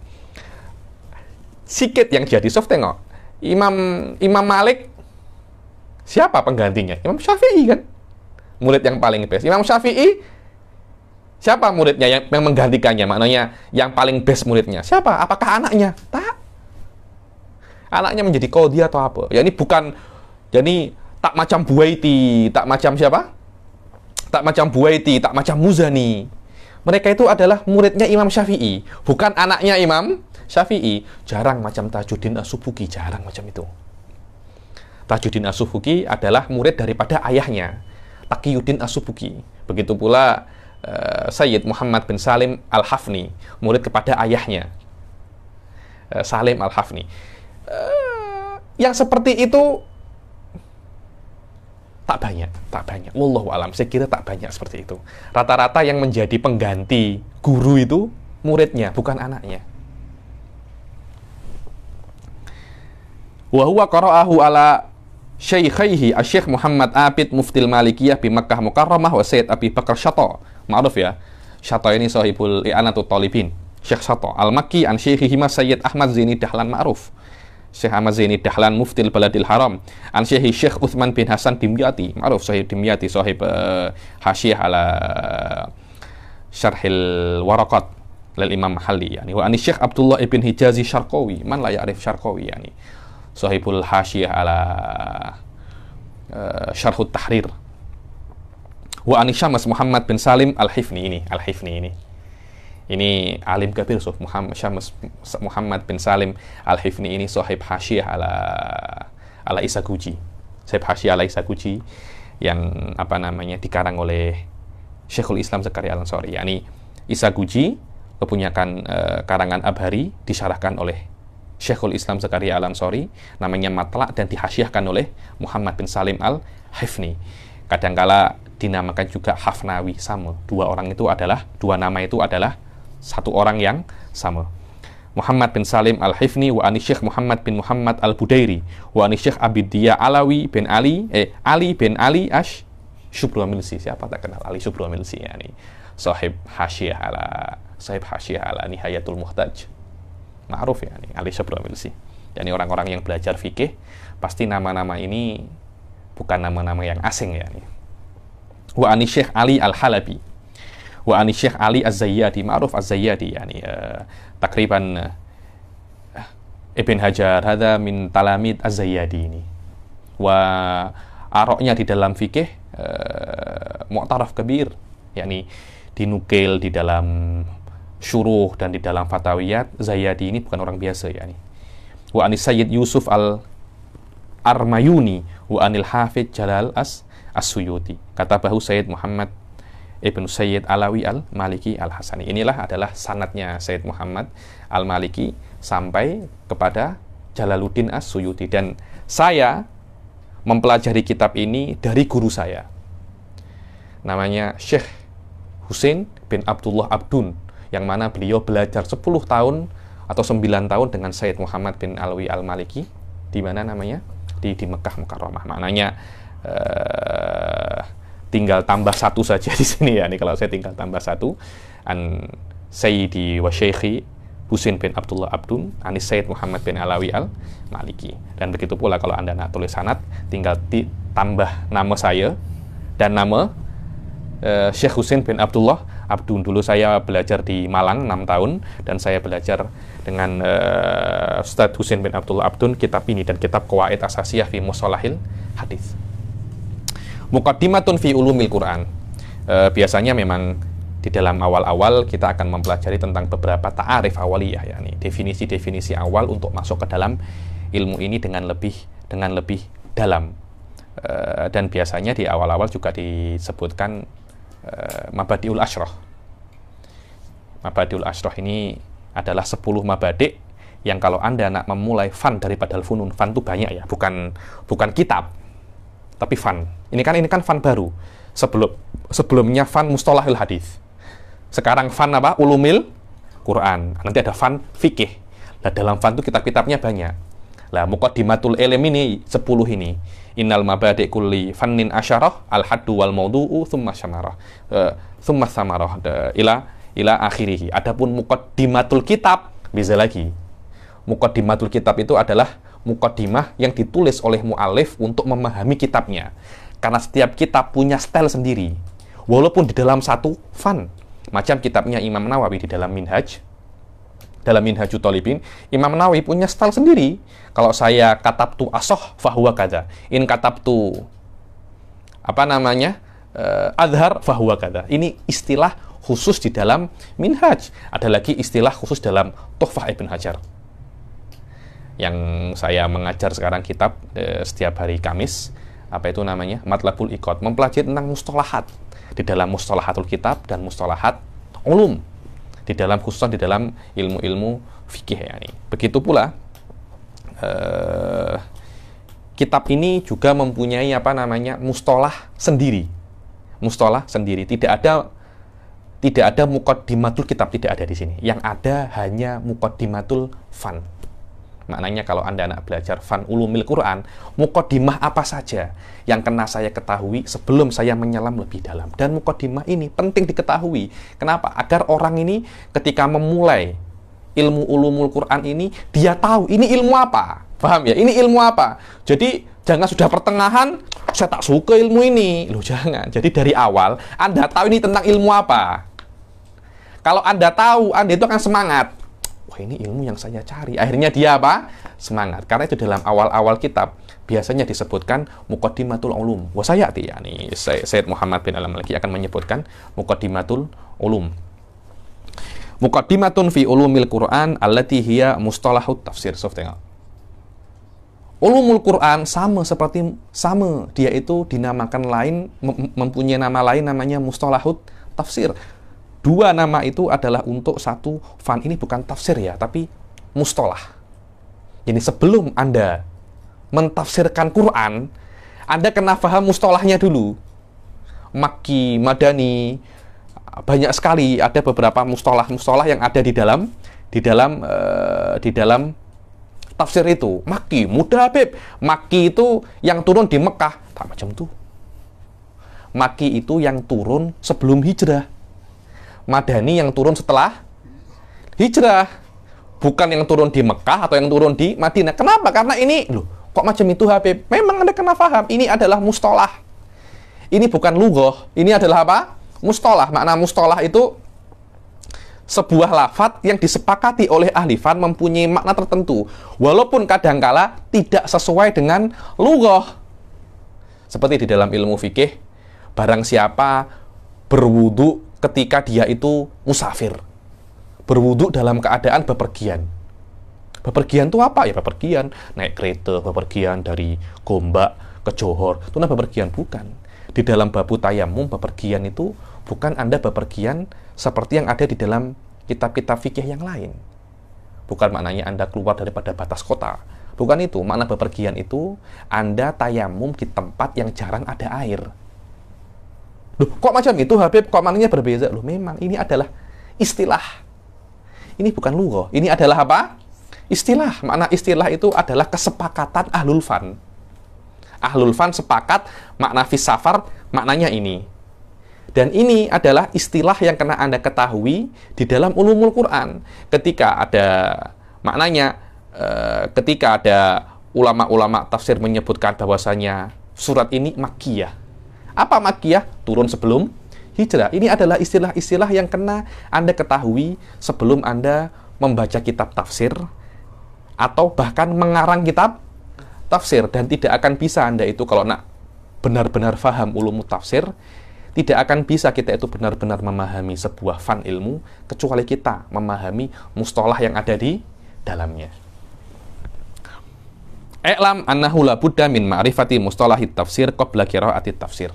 sikit yang jadi soft, tengok Imam Malik, siapa penggantinya? Imam Syafi'i kan? Murid yang paling best. Imam Syafi'i, siapa muridnya yang menggantikannya? Maknanya yang paling best muridnya. Siapa? Apakah anaknya? Tak. Anaknya menjadi qadhi atau apa? Ya ini bukan, jadi tak macam Buaiti, tak macam siapa? Tak macam Buaiti, tak macam Muzani. Mereka itu adalah muridnya Imam Syafi'i, bukan anaknya Imam Syafi'i. Jarang macam Tajuddin As-Subki, jarang macam itu. Tajuddin As-Subki adalah murid daripada ayahnya. Taqiyuddin As-Subki. Begitu pula Sayyid Muhammad bin Salim Al-Hafni, murid kepada ayahnya Salim Al-Hafni. Yang seperti itu tak banyak. Wallahu alam, saya kira tak banyak seperti itu. Rata-rata yang menjadi pengganti guru itu muridnya, bukan anaknya. Wa huwa qara'ahu ala syaikhaihi Asy-Syaikh Muhammad Abid Muftil Malikiyah bi Makkah Mukarramah wa Sayyid Abi Bakar Syata. Ma'ruf ya. Syata ini sahibul I'anatut Talibin. Syekh Syata Al-Makki an Syaikhihima Sayyid Ahmad Zaini Dahlan Ma'ruf. Syekh Ahmad Zaini Dahlan Muftil Baladil Haram. An Syekhi Syekh Utsman bin Hasan Dimyati. Ma'ruf sahib Dimyati, sahib Hasyiyah ala Syarhil Waraqat lil Imam Mahalli yani. Wa an Syekh Abdullah ibn Hijazi Syarqawi. Man la ya'rif Syarqawi yani. Sahibul Hasyiyah ala Syarhut Tahrir. Wa an Syams Muhammad bin Salim Al-Hifni ini. Ini alim kabir, Syams Muhammad bin Salim Al-Hifni ini sahib Hasyiyah ala Isaguji. Sahib Hasyiyah ala Isaguji yang dikarang oleh Syekhul Islam Zakaria Al-Ansari. Yani Isaguji kepunyakan karangan Abhari disyarahkan oleh Syekhul Islam Zakaria Al-Ansari, namanya Matla', dan dihasyiahkan oleh Muhammad bin Salim Al-Hifni. Kadangkala dinamakan juga Hafnawi, sama. Dua nama itu adalah satu orang yang sama. Muhammad bin Salim Al-Hifni wa ani Syekh Muhammad bin Muhammad Al-Budairi wa ani Syekh Abidiyah Alawi bin Ali bin Ali Syubramilsi. Siapa tak kenal Ali Syubramilsi yani. Sahib Hasyiyah ala Nihayatul Muhtaj. Ma'ruf ya, Ali Syubramilsi. Yani orang-orang yang belajar fikih pasti nama-nama ini bukan nama-nama yang asing ya. Wa ani Syekh Ali Al-Halabi. Wa ani Syekh Ali Az-Zayyadi. Ma'ruf Az-Zayyadi yani takriban Ibn Hajar hadza min talamid Az-Zayyadi ini. Wa aroknya di dalam fikih mu'taraf kabir, yani dinukil di dalam syuruh dan di dalam fatawiyat. Zayyadi ini bukan orang biasa yani. Wa anis Sayyid Yusuf Al-Armayuni wa anil Hafidz Jalal As-Suyuti. Kata bahu Sayyid Muhammad Ibn Sayyid Alawi Al-Maliki Al-Hasani. Inilah adalah sanadnya Sayyid Muhammad Al-Maliki sampai kepada Jalaluddin As-Suyuti. Dan saya mempelajari kitab ini dari guru saya, namanya Syekh Husain bin Abdullah Abdun, yang mana beliau belajar 10 tahun atau 9 tahun dengan Sayyid Muhammad bin Alawi Al-Maliki. Di mana namanya? Di Mekah Mukarramah. Maknanya tinggal tambah satu saja di sini ya. Nih kalau saya tinggal tambah satu, an Sayyidi wa Syekhi Husain bin Abdullah Abdun anis Sayyid Muhammad bin Alawi Al-Maliki. Dan begitu pula kalau Anda nak tulis sanad, tinggal ditambah nama saya dan nama Syekh Husain bin Abdullah Abdun. Dulu saya belajar di Malang 6 tahun dan saya belajar dengan Ustadz Husain bin Abdullah Abdun kitab ini dan kitab Qawaid Asasiyah fi Mustalahil Hadis. Muqaddimatun fi ulumil Quran. Biasanya memang di dalam awal-awal kita akan mempelajari tentang beberapa ta'arif awaliyah, yakni definisi-definisi awal untuk masuk ke dalam ilmu ini dengan lebih dalam. Dan biasanya di awal-awal juga disebutkan Mabadi'ul Asyrah. Mabadi'ul Asyrah ini adalah 10 mabadik yang kalau Anda nak memulai fan daripada al-funun, fan itu banyak ya, bukan kitab, tapi fan. Ini kan fan baru. Sebelumnya fan mustalahil hadis. Sekarang fan apa? Ulumil Quran. Nanti ada fan fikih. Nah, dalam fan itu kitab-kitabnya banyak. Lah, muqaddimatul ilm ini 10 ini. Innal mabadi' kulli fannin asyarah al-haddu wal mawdu'u thumma syamarah. Thumma samarah ila akhirih. Adapun muqaddimatul kitab bisa lagi. Muqaddimatul kitab itu adalah muqaddimah yang ditulis oleh mu'alif untuk memahami kitabnya. Karena setiap kitab punya style sendiri. Walaupun di dalam satu fan. Macam kitabnya Imam Nawawi di dalam Minhaj. Dalam Minhajut Talibin, Imam Nawawi punya style sendiri. Kalau saya katabtu asoh fahuwa kada. In katabtu adhar fahuwa kada. Ini istilah khusus di dalam Minhaj. Ada lagi istilah khusus dalam Tuhfah Ibn Hajar. Yang saya mengajar sekarang kitab setiap hari Kamis. apa itu namanya? Matlabul Iqad, mempelajari tentang mustalahat di dalam mustalahatul kitab dan mustalahat ulum di dalam khususnya di dalam ilmu-ilmu fikih ya ini. Begitu pula kitab ini juga mempunyai apa namanya? Mustalah sendiri. Mustalah sendiri. Tidak ada muqaddimatul kitab, tidak ada di sini. Yang ada hanya muqaddimatul fan. Maknanya kalau Anda anak belajar fan ulumil Quran, muqaddimah apa saja yang kena saya ketahui sebelum saya menyelam lebih dalam. Dan muqaddimah ini penting diketahui. Kenapa? Agar orang ini ketika memulai ilmu ulumul Quran ini, dia tahu ini ilmu apa. Paham ya? Ini ilmu apa? Jadi jangan sudah pertengahan, saya tak suka ilmu ini. Loh jangan. Jadi dari awal, Anda tahu ini tentang ilmu apa. Kalau Anda tahu, Anda itu akan semangat. Wah ini ilmu yang saya cari. Akhirnya dia apa? Semangat. Karena itu dalam awal-awal kitab biasanya disebutkan muqaddimatul ulum. Wah saya ya nih Sayyid Muhammad bin Al-Maliki akan menyebutkan muqaddimatul ulum. Muqaddimatun fi ulumil Quran allati hiya mustalahut tafsir. Sof tengok. Ulumul Quran sama dia itu dinamakan lain, mempunyai nama lain namanya mustalahut tafsir. Dua nama itu adalah untuk satu fan. Ini bukan tafsir ya, tapi mustalah. Jadi sebelum Anda mentafsirkan Quran, Anda kena paham mustalahnya dulu. Makki, Madani, banyak sekali ada beberapa mustalah yang ada di dalam tafsir itu. Makki, mudah Habib. Makki itu yang turun di Mekah, tak macam tuh. Makki itu yang turun sebelum hijrah. Madani yang turun setelah hijrah, bukan yang turun di Mekah atau yang turun di Madinah. Kenapa? Karena ini, loh, kok macam itu Habib? Memang Anda kena paham, ini adalah mustalah. Ini bukan lughah, ini adalah apa? Mustalah. Makna mustalah itu sebuah lafadz yang disepakati oleh ahli fan mempunyai makna tertentu, walaupun kadangkala tidak sesuai dengan lughah. Seperti di dalam ilmu fikih, barang siapa berwudu ketika dia itu musafir, berwudu dalam keadaan bepergian. Bepergian itu apa? Ya bepergian naik kereta, bepergian dari Gombak ke Johor. Itu namanya bepergian, bukan. Di dalam babu tayamum, bepergian itu bukan Anda bepergian seperti yang ada di dalam kitab-kitab fikih yang lain. Bukan maknanya Anda keluar daripada batas kota. Bukan itu. Makna bepergian itu Anda tayamum di tempat yang jarang ada air. Loh, kok macam itu Habib? Kok maknanya berbeda? Loh, memang ini adalah istilah. Ini bukan lughah. Ini adalah apa? Istilah. Makna istilah itu adalah kesepakatan ahlul fan. Ahlul fan sepakat makna fis safar maknanya ini. Dan ini adalah istilah yang kena Anda ketahui di dalam ulumul Quran. Ketika ada maknanya, ketika ada ulama-ulama tafsir menyebutkan bahwasanya surat ini makkiyah. Apa makkiyah? Turun sebelum hijrah. Ini adalah istilah-istilah yang kena Anda ketahui sebelum Anda membaca kitab tafsir atau bahkan mengarang kitab tafsir. Dan tidak akan bisa Anda itu kalau nak benar-benar faham ulumul tafsir, tidak akan bisa kita itu benar-benar memahami sebuah fan ilmu kecuali kita memahami mustalah yang ada di dalamnya. I'lam annahu la budda min ma'rifati mustalahit tafsir qabla qira'atit tafsir.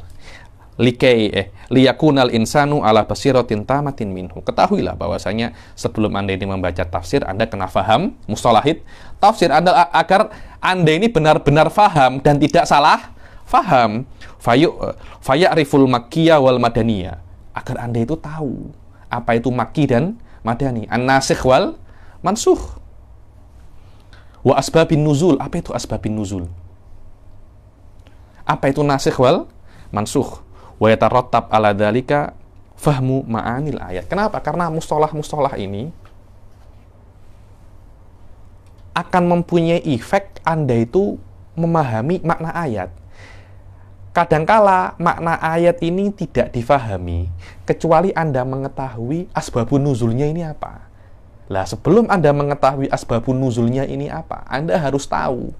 Liyakunal insanu ala basiratin tamatin minhu. Ketahuilah bahwasanya sebelum Anda ini membaca tafsir, Anda kena faham mustalahit tafsir Anda agar Anda ini benar-benar faham dan tidak salah faham. Faya'riful makkiyah wal madaniyah. Agar Anda itu tahu apa itu makki dan madani. An-nasikh wal mansukh. Wa asbabin nuzul. Apa itu asbabin nuzul? Apa itu nasikh wal mansukh? Wa yatarattab ala dzalika fahmu ma'anil ayat. Kenapa? Karena mustalah-mustalah ini akan mempunyai efek Anda itu memahami makna ayat. Kadangkala makna ayat ini tidak difahami kecuali Anda mengetahui asbabun nuzulnya ini apa. Lah, sebelum Anda mengetahui asbabun nuzulnya ini apa, Anda harus tahu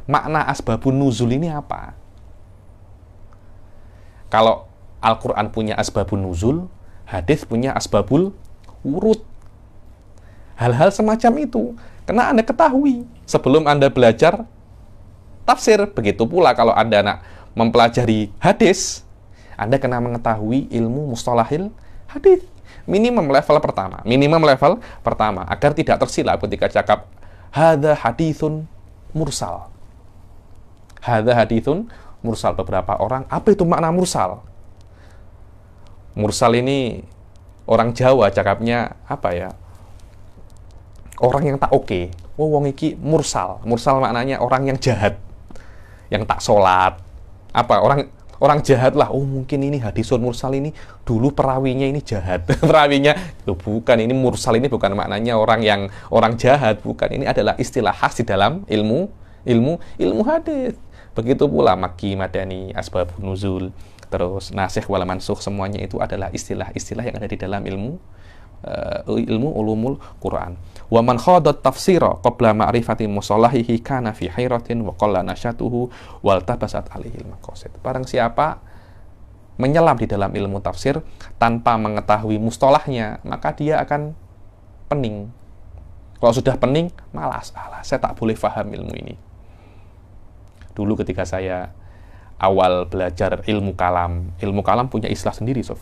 makna asbabun nuzul ini apa. Kalau Al-Quran punya asbabun nuzul, hadis punya asbabul wurud. Hal-hal semacam itu kena Anda ketahui sebelum Anda belajar tafsir. Begitu pula kalau Anda nak mempelajari hadis, Anda kena mengetahui ilmu mustalahil hadis. Minimum level pertama, agar tidak tersilap ketika cakap hadza haditsun mursal. Hadza haditsun mursal. Beberapa orang, apa itu makna mursal? Mursal ini orang Jawa cakapnya apa ya? Orang yang tak oke. Wong iki mursal. Mursal maknanya orang yang jahat, yang tak sholat. Apa? Orang jahat lah. Oh, mungkin ini hadisun mursal ini dulu perawinya ini jahat. Perawinya bukan, ini mursal ini bukan maknanya orang jahat, bukan. Ini adalah istilah khas di dalam ilmu hadis. Begitu pula Makki, Madani, asbabun nuzul, terus nasikh wal mansukh, semuanya itu adalah istilah-istilah yang ada di dalam ilmu ulumul Quran. Wa man khadat tafsira qabla ma'rifati musallahihi kana fi hairatin wa qalla nasyatuhu wal tabasat alaihi al-maqasid. Barang siapa menyelam di dalam ilmu tafsir tanpa mengetahui mustalahnya, maka dia akan pening. Kalau sudah pening, malas. Saya tak boleh paham ilmu ini. Dulu ketika saya awal belajar ilmu kalam punya istilah sendiri, Sof.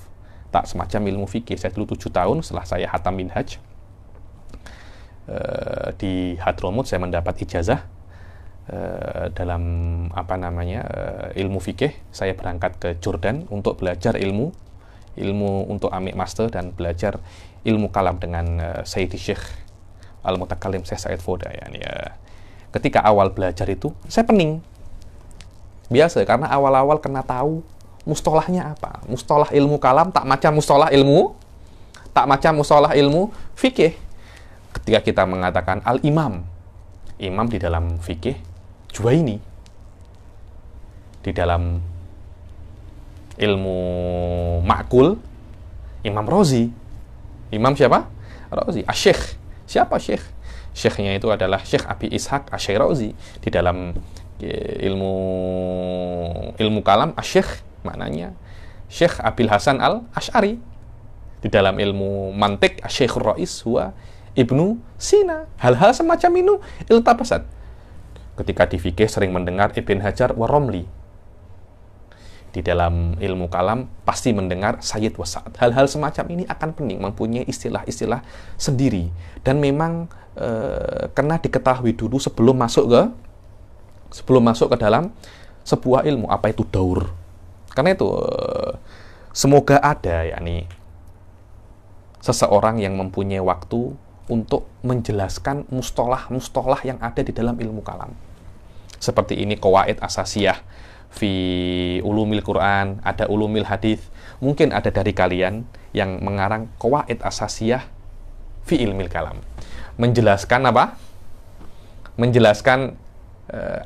Tak semacam ilmu fikih. Saya dulu 7 tahun setelah saya hatam minhaj di Hadramut, saya mendapat ijazah dalam ilmu fikih. Saya berangkat ke Jordan untuk belajar ilmu untuk amik master dan belajar ilmu kalam dengan Sayyidi Syekh Al-Mutakallim Syekh Said Foda. Ketika awal belajar itu saya pening. Biasa, karena awal-awal kena tahu mustalahnya apa. Mustalah ilmu kalam tak macam mustalah ilmu fikih. Ketika kita mengatakan al-imam, imam di dalam fikih Juwaini, di dalam ilmu ma'kul Imam Razi. Imam siapa? Razi. Asy-Syekh. Siapa Syekh? Syekhnya itu adalah Syekh Abi Ishaq Asy-Syirazi. Di dalam ilmu kalam Asy-Syekh maknanya Syekh Abil Hasan Al-Asy'ari. Di dalam ilmu mantik Asy-Syekhur Rais huwa Ibnu Sina. Hal-hal semacam itu iltabasat. Ketika di fikih sering mendengar Ibn Hajar wa Romli. Di dalam ilmu kalam pasti mendengar Sayyid wa Sa'ad. Hal-hal semacam ini akan pening, mempunyai istilah-istilah sendiri. Dan memang kena diketahui dulu sebelum masuk ke dalam sebuah ilmu. Apa itu daur? Karena itu semoga ada seseorang yang mempunyai waktu untuk menjelaskan mustalah yang ada di dalam ilmu kalam. Seperti ini qawaid asasiyah fi ulumil Quran, ada ulumil hadis. Mungkin ada dari kalian yang mengarang qawaid asasiyah fi ilmil kalam. Menjelaskan apa? Menjelaskan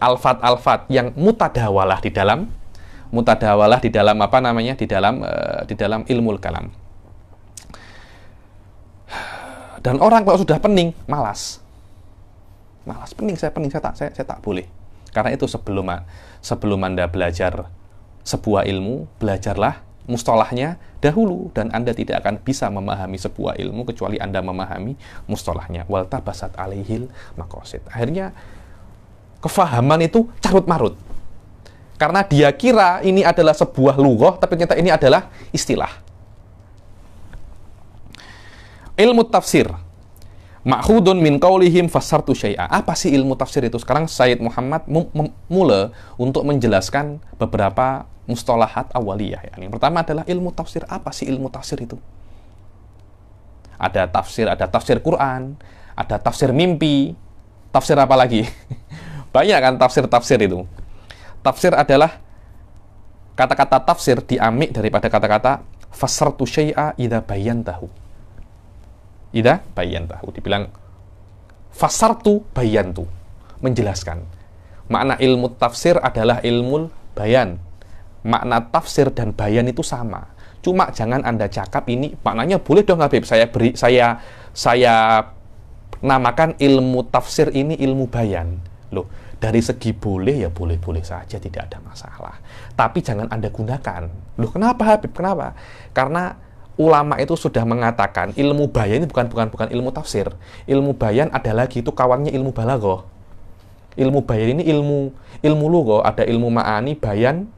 alfat-alfat yang mutadawalah di dalam di dalam ilmu kalam. Dan orang kalau sudah pening, malas pening, saya tak boleh. Karena itu sebelum Anda belajar sebuah ilmu, belajarlah mustalahnya dahulu, dan Anda tidak akan bisa memahami sebuah ilmu kecuali Anda memahami mustalahnya. Wal tabasat alaihil maqasid. Akhirnya kefahaman itu carut marut. Karena dia kira ini adalah sebuah lughah, tapi ternyata ini adalah istilah. Ilmu tafsir ma'khudun min qaulihim fassartu syai'a. Apa sih ilmu tafsir itu? Sekarang Sayyid Muhammad mulai untuk menjelaskan beberapa mustalahat awaliyah. Yang pertama adalah ilmu tafsir. Apa sih ilmu tafsir itu? Ada tafsir Quran, ada tafsir mimpi, tafsir apa lagi? Banyak kan tafsir itu. Tafsir adalah kata-kata tafsir diambil daripada kata-kata fassartu syai'a idza bayyantahu. Idza bayyantahu, dibilang fassartu bayyantu, menjelaskan. Makna ilmu tafsir adalah ilmu bayan. Makna tafsir dan bayan itu sama. Cuma jangan Anda cakap ini maknanya boleh dong Habib, saya namakan ilmu tafsir ini ilmu bayan. Loh, dari segi boleh ya boleh-boleh saja, tidak ada masalah. Tapi jangan Anda gunakan. Loh, kenapa Habib? Kenapa? Karena ulama itu sudah mengatakan ilmu bayan ini bukan ilmu tafsir. Ilmu bayan ada lagi, itu kawannya ilmu balaghah. Ilmu bayan ini ilmu lugha, ada ilmu ma'ani, bayan,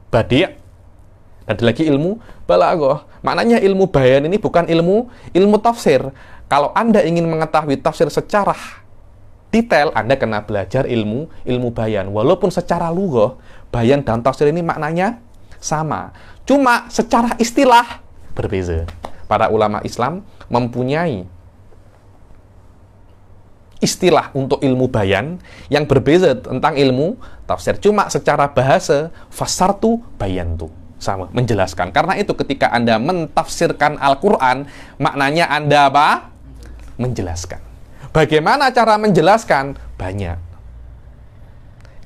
badi', ada lagi ilmu balaghah. Maknanya ilmu bayan ini bukan ilmu tafsir. Kalau Anda ingin mengetahui tafsir secara detail, Anda kena belajar ilmu bayan. Walaupun secara lugha, bayan dan tafsir ini maknanya sama. Cuma secara istilah berbeza. Para ulama Islam mempunyai istilah untuk ilmu bayan yang berbeza tentang ilmu tafsir. Cuma secara bahasa, fasartu bayantu. Sama, menjelaskan. Karena itu ketika Anda mentafsirkan Al-Quran, maknanya Anda apa? Menjelaskan. Bagaimana cara menjelaskan? Banyak.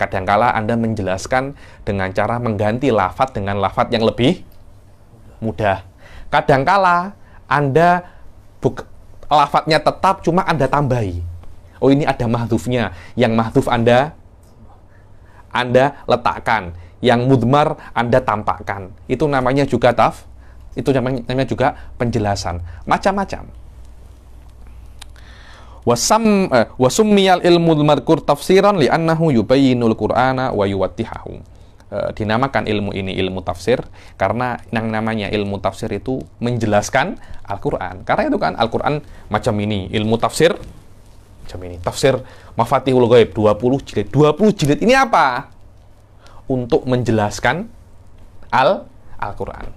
Kadangkala Anda menjelaskan dengan cara mengganti lafadz dengan lafadz yang lebih mudah. Kadangkala Anda lafadznya tetap, cuma Anda tambahi. Oh, ini ada mahdhufnya. Yang mahdhuf Anda letakkan. Yang mudmar Anda tampakkan. Itu namanya juga itu namanya juga penjelasan. Macam-macam. Wasummiyal ilmul madhkur tafsiran li'annahu yubayyinul qur'ana wa yuwattihahu. Dinamakan ilmu ini ilmu tafsir karena yang namanya ilmu tafsir itu menjelaskan Al-Qur'an. Karena itu kan Al-Qur'an macam ini, ilmu tafsir macam ini. Tafsir Mafatihul Ghaib 20 jilid. 20 jilid ini apa? Untuk menjelaskan Al-Qur'an.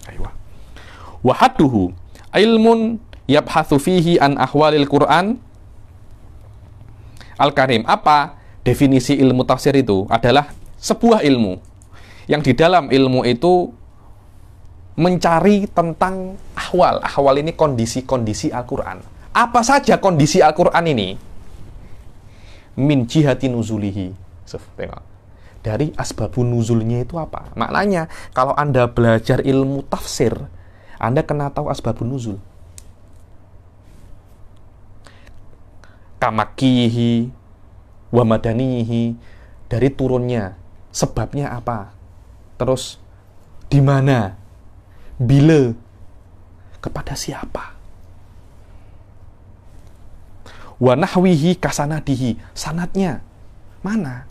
Aywa. Wa hadduhu ilmun yabhatsu fihi an ahwalil Qur'an Al-Karim. Apa definisi ilmu tafsir itu? Adalah sebuah ilmu yang di dalam ilmu itu mencari tentang ahwal. Ahwal ini kondisi-kondisi Al-Qur'an. Apa saja kondisi Al-Qur'an ini? Min jihati nuzulihi. Tengok. Dari asbabun nuzulnya itu apa? Maknanya, kalau Anda belajar ilmu tafsir, Anda kena tahu asbabun nuzul. Kamakihi, wa madanihi, dari turunnya, sebabnya apa? Terus, di mana? Bila? Kepada siapa? Wa nahwihi kasanadihi, sanadnya mana?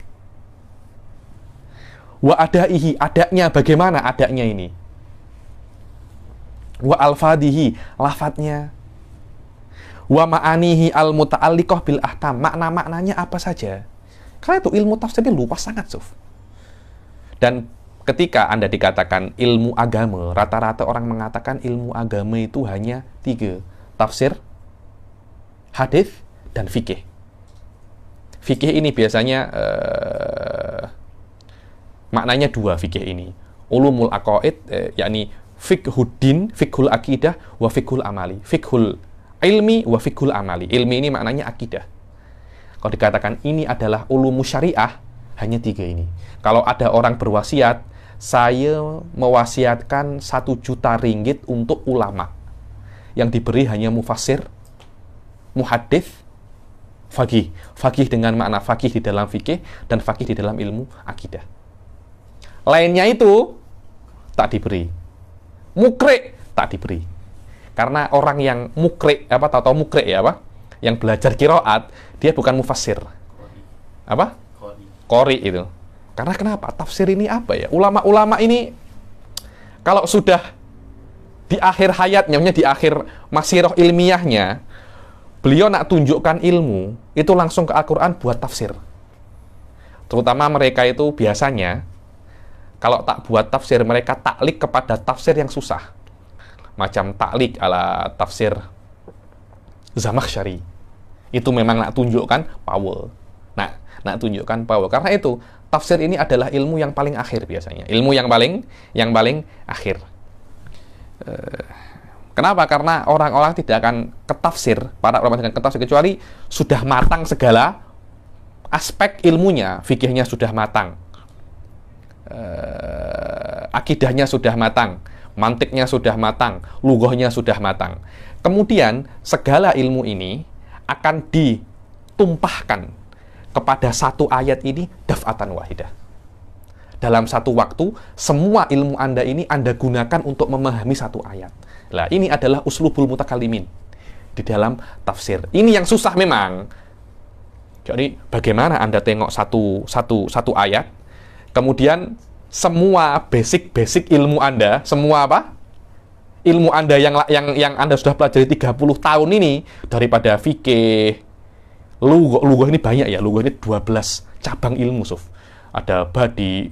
Wa adaihi, adanya bagaimana adanya ini? Wa alfadihi, lafadznya. Wa ma'anihi al-muta'alliqah bil ahkam, makna-maknanya apa saja. Karena itu ilmu tafsir luas sangat, Suf. Dan ketika Anda dikatakan ilmu agama, rata-rata orang mengatakan ilmu agama itu hanya 3. Tafsir, hadis, dan fikih. Fikih ini biasanya maknanya 2 fikih ini. Ulumul aqaid, yakni fiqhuddin, fiqhul akidah, wa fiqhul amali. Fiqhul ilmi, wa fiqhul amali. Ilmi ini maknanya akidah. Kalau dikatakan ini adalah ulumu syariah, hanya 3 ini. Kalau ada orang berwasiat, saya mewasiatkan 1 juta ringgit untuk ulama. Yang diberi hanya mufassir, muhaddits, faqih. Faqih dengan makna faqih di dalam fikih, dan faqih di dalam ilmu akidah. Lainnya itu tak diberi. Mukri tak diberi. Karena orang yang mukri, tahu mukri ya apa? Yang belajar qiraat, dia bukan mufassir. Apa? Qori itu. Karena kenapa? Tafsir ini apa ya? Ulama-ulama ini kalau sudah di akhir hayatnya, di akhir masirah ilmiahnya, beliau nak tunjukkan ilmu, itu langsung ke Al-Qur'an buat tafsir. Terutama mereka itu biasanya kalau tak buat tafsir, mereka taklik kepada tafsir yang susah. Macam taklik ala tafsir Zamakhsyari. Itu memang nak tunjukkan power. Nak tunjukkan power. Karena itu, tafsir ini adalah ilmu yang paling akhir biasanya. Ilmu yang paling akhir. Kenapa? Karena orang-orang tidak akan ketafsir, para ulama tidak akan ketafsir, kecuali sudah matang segala aspek ilmunya. Fikihnya sudah matang. Akidahnya sudah matang, mantiknya sudah matang, lughahnya sudah matang. Kemudian segala ilmu ini akan ditumpahkan kepada 1 ayat ini daf'atan wahidah. Dalam 1 waktu, semua ilmu Anda ini Anda gunakan untuk memahami 1 ayat. Nah, ini adalah uslubul mutakallimin di dalam tafsir. Ini yang susah memang. Jadi bagaimana Anda tengok satu ayat, kemudian semua basic ilmu Anda, semua apa? Ilmu Anda yang Anda sudah pelajari 30 tahun ini, daripada fikih, lughah ini banyak ya, lughah ini 12 cabang ilmu, Suf. Ada badi,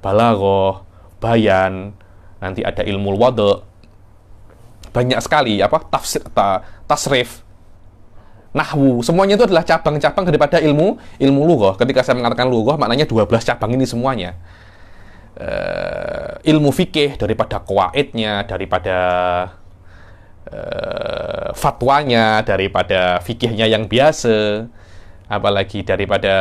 balaghah, bayan, nanti ada ilmu wada, banyak sekali apa? Tafsir, tasrif, nahwu, semuanya itu adalah cabang-cabang daripada ilmu lughah. Ketika saya mengatakan lughah, maknanya 12 cabang ini semuanya. Ilmu fikih daripada qawaidnya, daripada fatwanya, daripada fikihnya yang biasa, apalagi daripada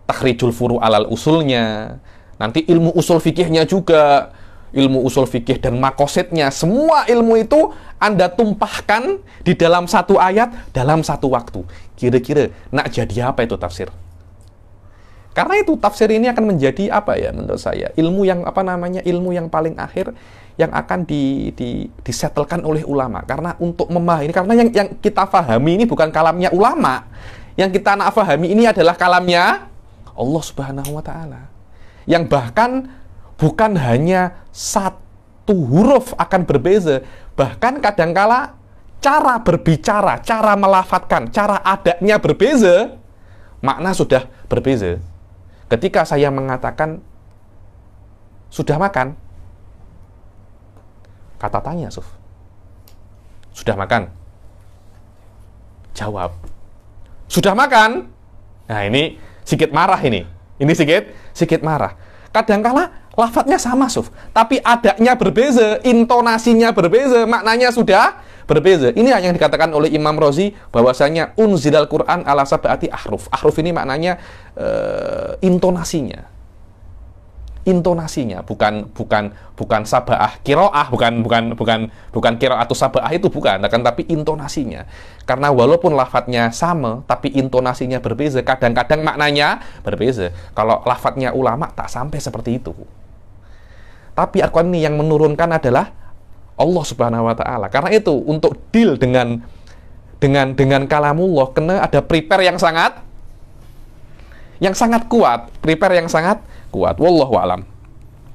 takhrijul furu' alal usulnya. Nanti ilmu usul fikihnya juga, ilmu usul fikih dan makosidnya, semua ilmu itu Anda tumpahkan di dalam satu ayat, dalam satu waktu. Kira-kira nak jadi apa itu tafsir? Karena itu tafsir ini akan menjadi apa ya menurut saya? Ilmu yang apa namanya? Ilmu yang paling akhir yang akan disetelkan oleh ulama. Karena untuk memahami, karena yang kita fahami ini bukan kalamnya ulama. Yang kita nak fahami ini adalah kalamnya Allah Subhanahu wa taala. Yang bahkan bukan hanya satu huruf akan berbeza, bahkan kadangkala cara berbicara, cara melafadzkan, cara adanya berbeza, makna sudah berbeza. Ketika saya mengatakan sudah makan, kata tanya, Suf. Sudah makan? Jawab. Sudah makan? Nah, ini sedikit marah ini. Ini sedikit marah. Kadangkala lafadznya sama, Suf, tapi adanya berbeza, intonasinya berbeza, maknanya sudah berbeza. Ini yang dikatakan oleh Imam Razi bahwasanya unzilal Quran ala sab'ati ahruf. Ahruf ini maknanya intonasinya. Intonasinya bukan sab'ah qiraah, bukan qiraatu sab'ah itu bukan, akan tapi intonasinya. Karena walaupun lafadznya sama tapi intonasinya berbeza, kadang-kadang maknanya berbeza. Kalau lafadznya ulama tak sampai seperti itu. Tapi Al-Quran ini yang menurunkan adalah Allah Subhanahu wa taala. Karena itu untuk deal dengan kalamullah kena ada prepare yang sangat kuat, prepare yang sangat kuat. Wallahu a'lam.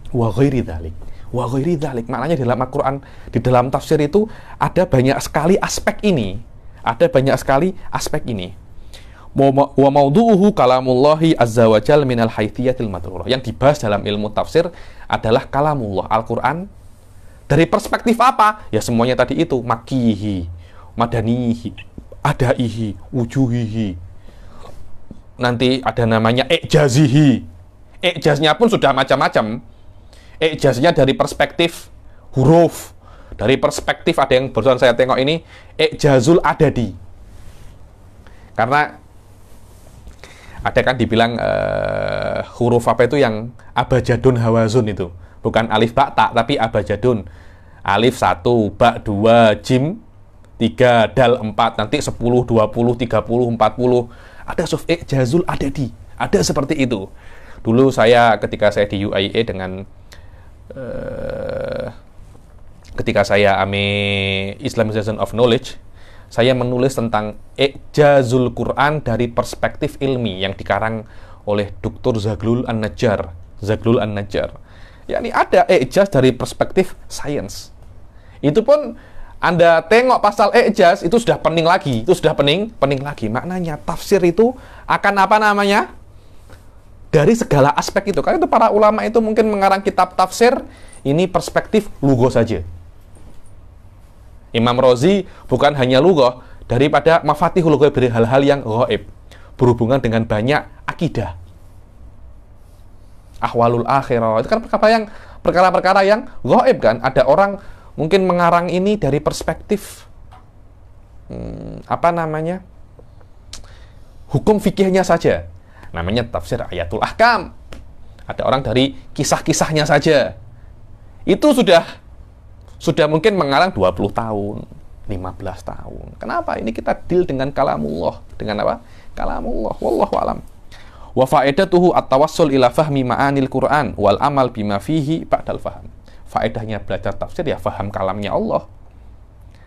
Wa ghairi dzalik. Wa ghairi dzalik maknanya dalam Al-Qur'an, di dalam tafsir itu ada banyak sekali aspek ini. Ada banyak sekali aspek ini. Wa maudu'uhu kalamullahi azza wa jalla minal haithiyatil madrurah. Yang dibahas dalam ilmu tafsir adalah kalamullah, Al-Qur'an. Dari perspektif apa? Ya semuanya tadi itu, makihi, madanihi, adaihi, wujuhihi. Nanti ada namanya i'jazihi. I'jaznya pun sudah macam-macam. I'jaznya dari perspektif huruf, dari perspektif ada yang barusan saya tengok ini i'jazul adadi. Karena ada kan dibilang huruf apa itu yang abajadun hawazun itu. Bukan alif ba ta, tapi abajadun. Alif 1, ba 2, jim 3, dal 4, nanti 10, 20, 30, 40. Ada suf i'jazul adadi. Ada seperti itu. Dulu saya ketika saya di UIA dengan ketika saya AME Islamization of Knowledge, saya menulis tentang i'jazul Quran dari perspektif ilmi yang dikarang oleh Dr. Zaglul An-Najjar. Zaglul An-Najjar. Yakni ada i'jaz dari perspektif sains. Itu pun Anda tengok pasal i'jaz itu sudah pening lagi, itu sudah pening lagi. Maknanya tafsir itu akan apa namanya? Dari segala aspek itu. Karena itu para ulama itu mungkin mengarang kitab tafsir ini perspektif lughah saja. Imam Razi bukan hanya lughah, daripada mafatihul ghaib, dari hal-hal yang ghaib, berhubungan dengan banyak akidah, ahwalul akhirah. Itu kan perkara-perkara yang ghaib kan. Ada orang mungkin mengarang ini dari perspektif hukum fikihnya saja, namanya tafsir ayatul ahkam. Ada orang dari kisah-kisahnya saja, itu sudah mungkin mengarang 20 tahun, 15 tahun. Kenapa? Ini kita deal dengan kalamullah. Dengan apa? Kalamullah. Wallahu alam. Wa faedatuhu at-tawassul ila fahmi ma'anil Qur'an wal amal bima fihi ba'dal faham. Faedahnya belajar tafsir ya faham kalamnya Allah.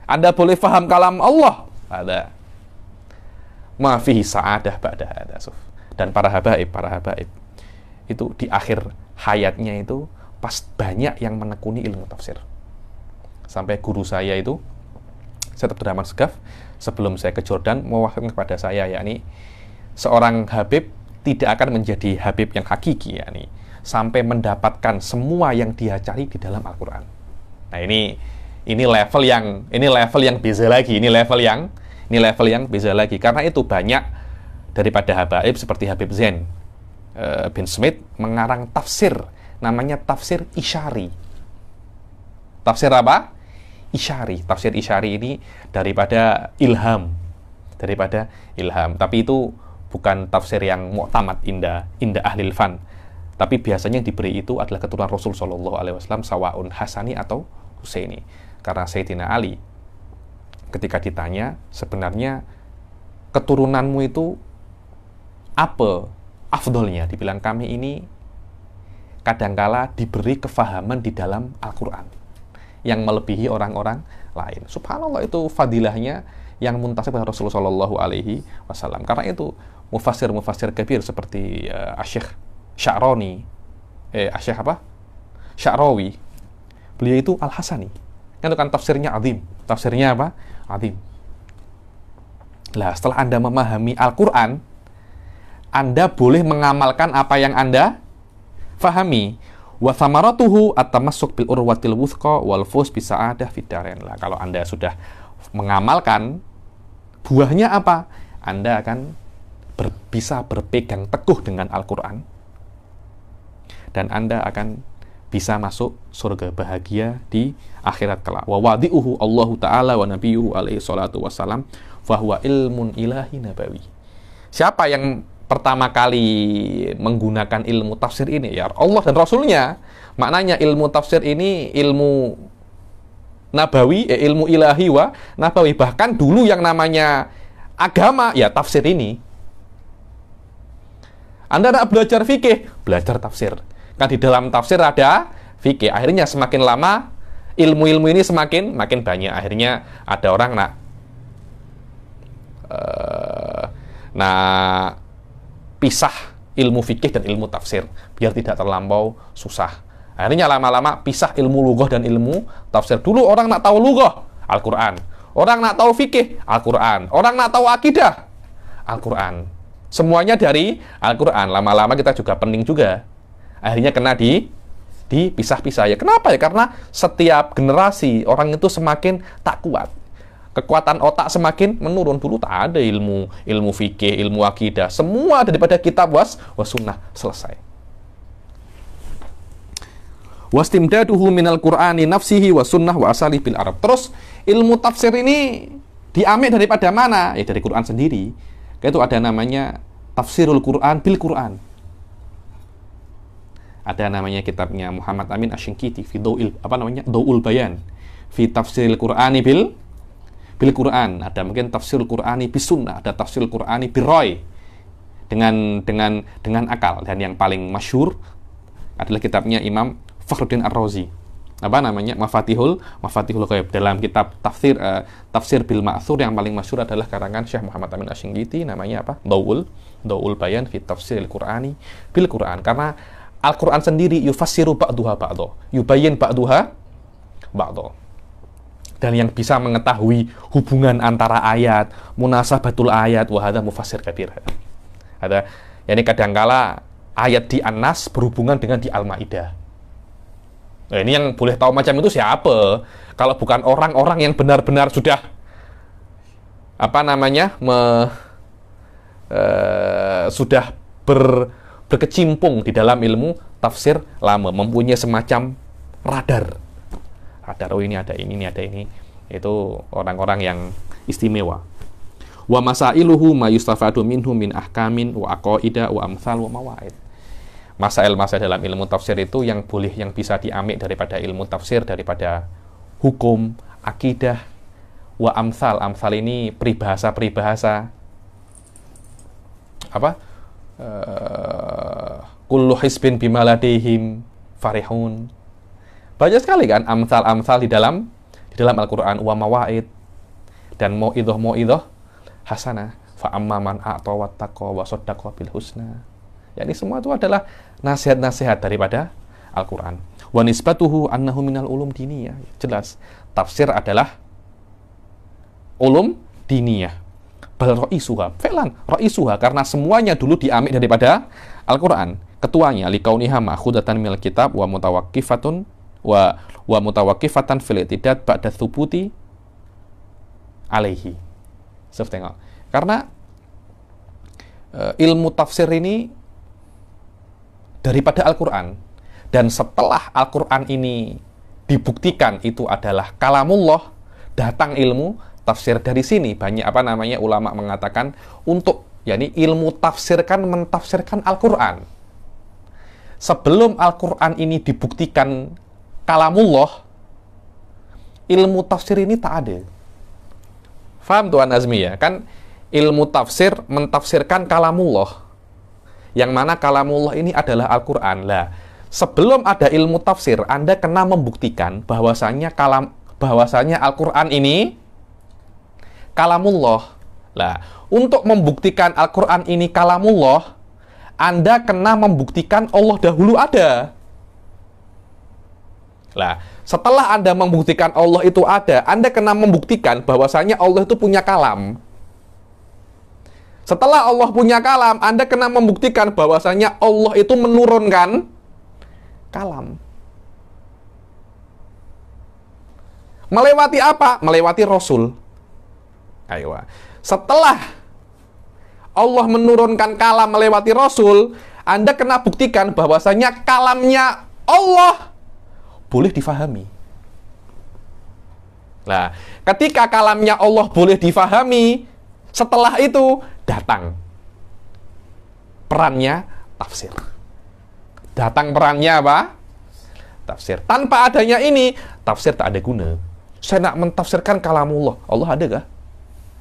Anda boleh faham kalam Allah. Ada. ma fihi sa'adah ba'da hadza. Dan para habaib itu di akhir hayatnya itu pas banyak yang menekuni ilmu tafsir. Sampai guru saya itu, Syekh Abdurrahman Segaf, sebelum saya ke Jordan mewahkan kepada saya, yakni seorang habib tidak akan menjadi habib yang hakiki, yakni sampai mendapatkan semua yang dia cari di dalam Al-Quran. Nah, ini level yang beza lagi, ini level yang beza lagi. Karena itu banyak daripada habaib seperti Habib Zain bin Smith mengarang tafsir, namanya tafsir Isyari. Tafsir apa? Isyari. Tafsir Isyari ini daripada ilham. Tapi itu bukan tafsir yang mu'tamad inda ahlil fan. Tapi biasanya yang diberi itu adalah keturunan Rasul Shallallahu Alaihi Wasallam, sawaun Hasani atau Husaini. Karena Sayyidina Ali ketika ditanya, sebenarnya keturunanmu itu apa afdolnya? Dibilang, kami ini kadangkala diberi kefahaman di dalam Al-Quran yang melebihi orang-orang lain. Subhanallah, itu fadilahnya yang muntasib pada Rasulullah Shallallahu Alaihi Wasallam. Karena itu mufassir kabir seperti Syekh Sya'roni, Sya'rawi, beliau itu Al-Hasani. Itu kan tafsirnya azim. Tafsirnya apa? Azim. Lah, setelah Anda memahami Al-Quran, Anda boleh mengamalkan apa yang Anda fahami. Wa thamaratuhu at-tamassuk bil urwatil wuthqa wal fuz bi sa'adah fid darain. Lah, kalau Anda sudah mengamalkan, buahnya apa? Anda akan bisa berpegang teguh dengan Al-Quran, dan Anda akan bisa masuk surga bahagia di akhirat kelak. Wa wadi'uhu Allahu Ta'ala wa nabiyuhu alaihi salatu wassalam fahuwa ilmun ilahi nabawi. Siapa yang pertama kali menggunakan ilmu tafsir ini? Ya Allah dan Rasulnya. Maknanya ilmu tafsir ini ilmu nabawi, ilmu ilahi wa nabawi. Bahkan dulu yang namanya agama, ya tafsir ini. Anda nak belajar fikih, belajar tafsir. Kan di dalam tafsir ada fikih. Akhirnya semakin lama ilmu-ilmu ini semakin banyak. Akhirnya ada orang pisah ilmu fikih dan ilmu tafsir biar tidak terlampau susah. Akhirnya lama-lama pisah ilmu lughah dan ilmu tafsir. Dulu orang nak tahu lughah, Al-Quran. Orang nak tahu fikih, Al-Quran. Orang nak tahu akidah, Al-Quran. Semuanya dari Al-Quran. Lama-lama kita juga pening juga. Akhirnya kena dipisah-pisah. Ya kenapa ya? Karena setiap generasi orang itu semakin tak kuat. Kekuatan otak semakin menurun. Dulu tak ada ilmu fikih, ilmu akidah. Semua daripada kitab was sunnah. Selesai. Wastimdaduhu minal Qur'ani nafsihi wa sunnah wa asali bil Arab. Terus ilmu tafsir ini diambil daripada mana? Ya dari Quran sendiri. Itu ada namanya Tafsirul Quran bil Quran. Ada namanya kitabnya Muhammad Amin Asy-Syinkiti fi Daul Bayan fi Tafsiril Qur'ani bil Quran. Ada mungkin Tafsirul Qur'ani bis Sunnah, ada Tafsirul Qur'ani bir Roy dengan akal. Dan yang paling masyhur adalah kitabnya Imam Fakhruddin Ar-Razi. Apa namanya? Mafatihul Ghaib. Dalam kitab Tafsir bil Ma'thur yang paling masyhur adalah karangan Syekh Muhammad Amin Asy-Syinkiti, namanya apa? Daul Bayan fi Tafsiril Qur'ani bil Quran. Karena Al-Quran sendiri yufassiru ba'duha ba'do, yubayyin ba'duha ba'do. Dan yang bisa mengetahui hubungan antara ayat, munasabatul ayat, wahada mufassir kabir. Ada, yani kadangkala ayat di An-Nas berhubungan dengan di Al-Maidah. Nah, ini yang boleh tahu macam itu siapa? Kalau bukan orang-orang yang benar-benar sudah sudah berkecimpung di dalam ilmu tafsir lama, mempunyai semacam radar. Oh ini ada ini ada ini. Itu orang-orang yang istimewa. Wa masailuhu ma yustafadu minhu min ahkamin wa aqaida wa amsal wa mawaid. Masail-masail dalam ilmu tafsir itu yang bisa diambil daripada ilmu tafsir, daripada hukum, akidah, wa amsal. Amsal ini peribahasa apa? Kullu hisbin bima ladehim farihun. Banyak sekali kan amsal-amsal di dalam Al-Quran. Wa mawaid, dan mauidhah hasanah. Fa amma man a'ta wattaqa wa saddaqa bil husna. Yani semua itu adalah nasihat-nasihat daripada Al-Qur'an. Wa nisbatuhu annahu minal ulum diniyah. Jelas, tafsir adalah ulum diniyah. Bal ra'isuha, fi'lan ra'isuha, karena semuanya dulu diambil daripada Al-Qur'an. Ketuanya likauniha ma'khudatan minal kitab wa mutawaqqifatun wa mutawaqqifatan fil i'tidad ba'da thubuti alaihi. Tengok. Karena ilmu tafsir ini daripada Al-Qur'an, dan setelah Al-Qur'an ini dibuktikan itu adalah kalamullah, datang ilmu tafsir dari sini. Banyak ulama mengatakan untuk ilmu tafsir kan mentafsirkan Al-Qur'an. Sebelum Al-Qur'an ini dibuktikan kalamullah, ilmu tafsir ini tak ada. Faham Tuan Azmi ya? Kan ilmu tafsir mentafsirkan kalamullah, yang mana kalamullah ini adalah Al-Qur'an. Lah, sebelum ada ilmu tafsir, Anda kena membuktikan bahwasanya Al-Qur'an ini kalamullah. Lah, untuk membuktikan Al-Qur'an ini kalamullah, Anda kena membuktikan Allah dahulu ada. Lah, setelah Anda membuktikan Allah itu ada, Anda kena membuktikan bahwasanya Allah itu punya kalam. Setelah Allah punya kalam, Anda kena membuktikan bahwasanya Allah itu menurunkan kalam. Melewati apa? Melewati Rasul. Ayo. Setelah Allah menurunkan kalam melewati Rasul, Anda kena buktikan bahwasanya kalamnya Allah boleh difahami. Nah, ketika kalamnya Allah boleh difahami, setelah itu datang perannya tafsir. Datang perannya apa? Tafsir. Tanpa adanya ini, tafsir tak ada guna. Saya nak mentafsirkan kalamullah. Allah ada kah?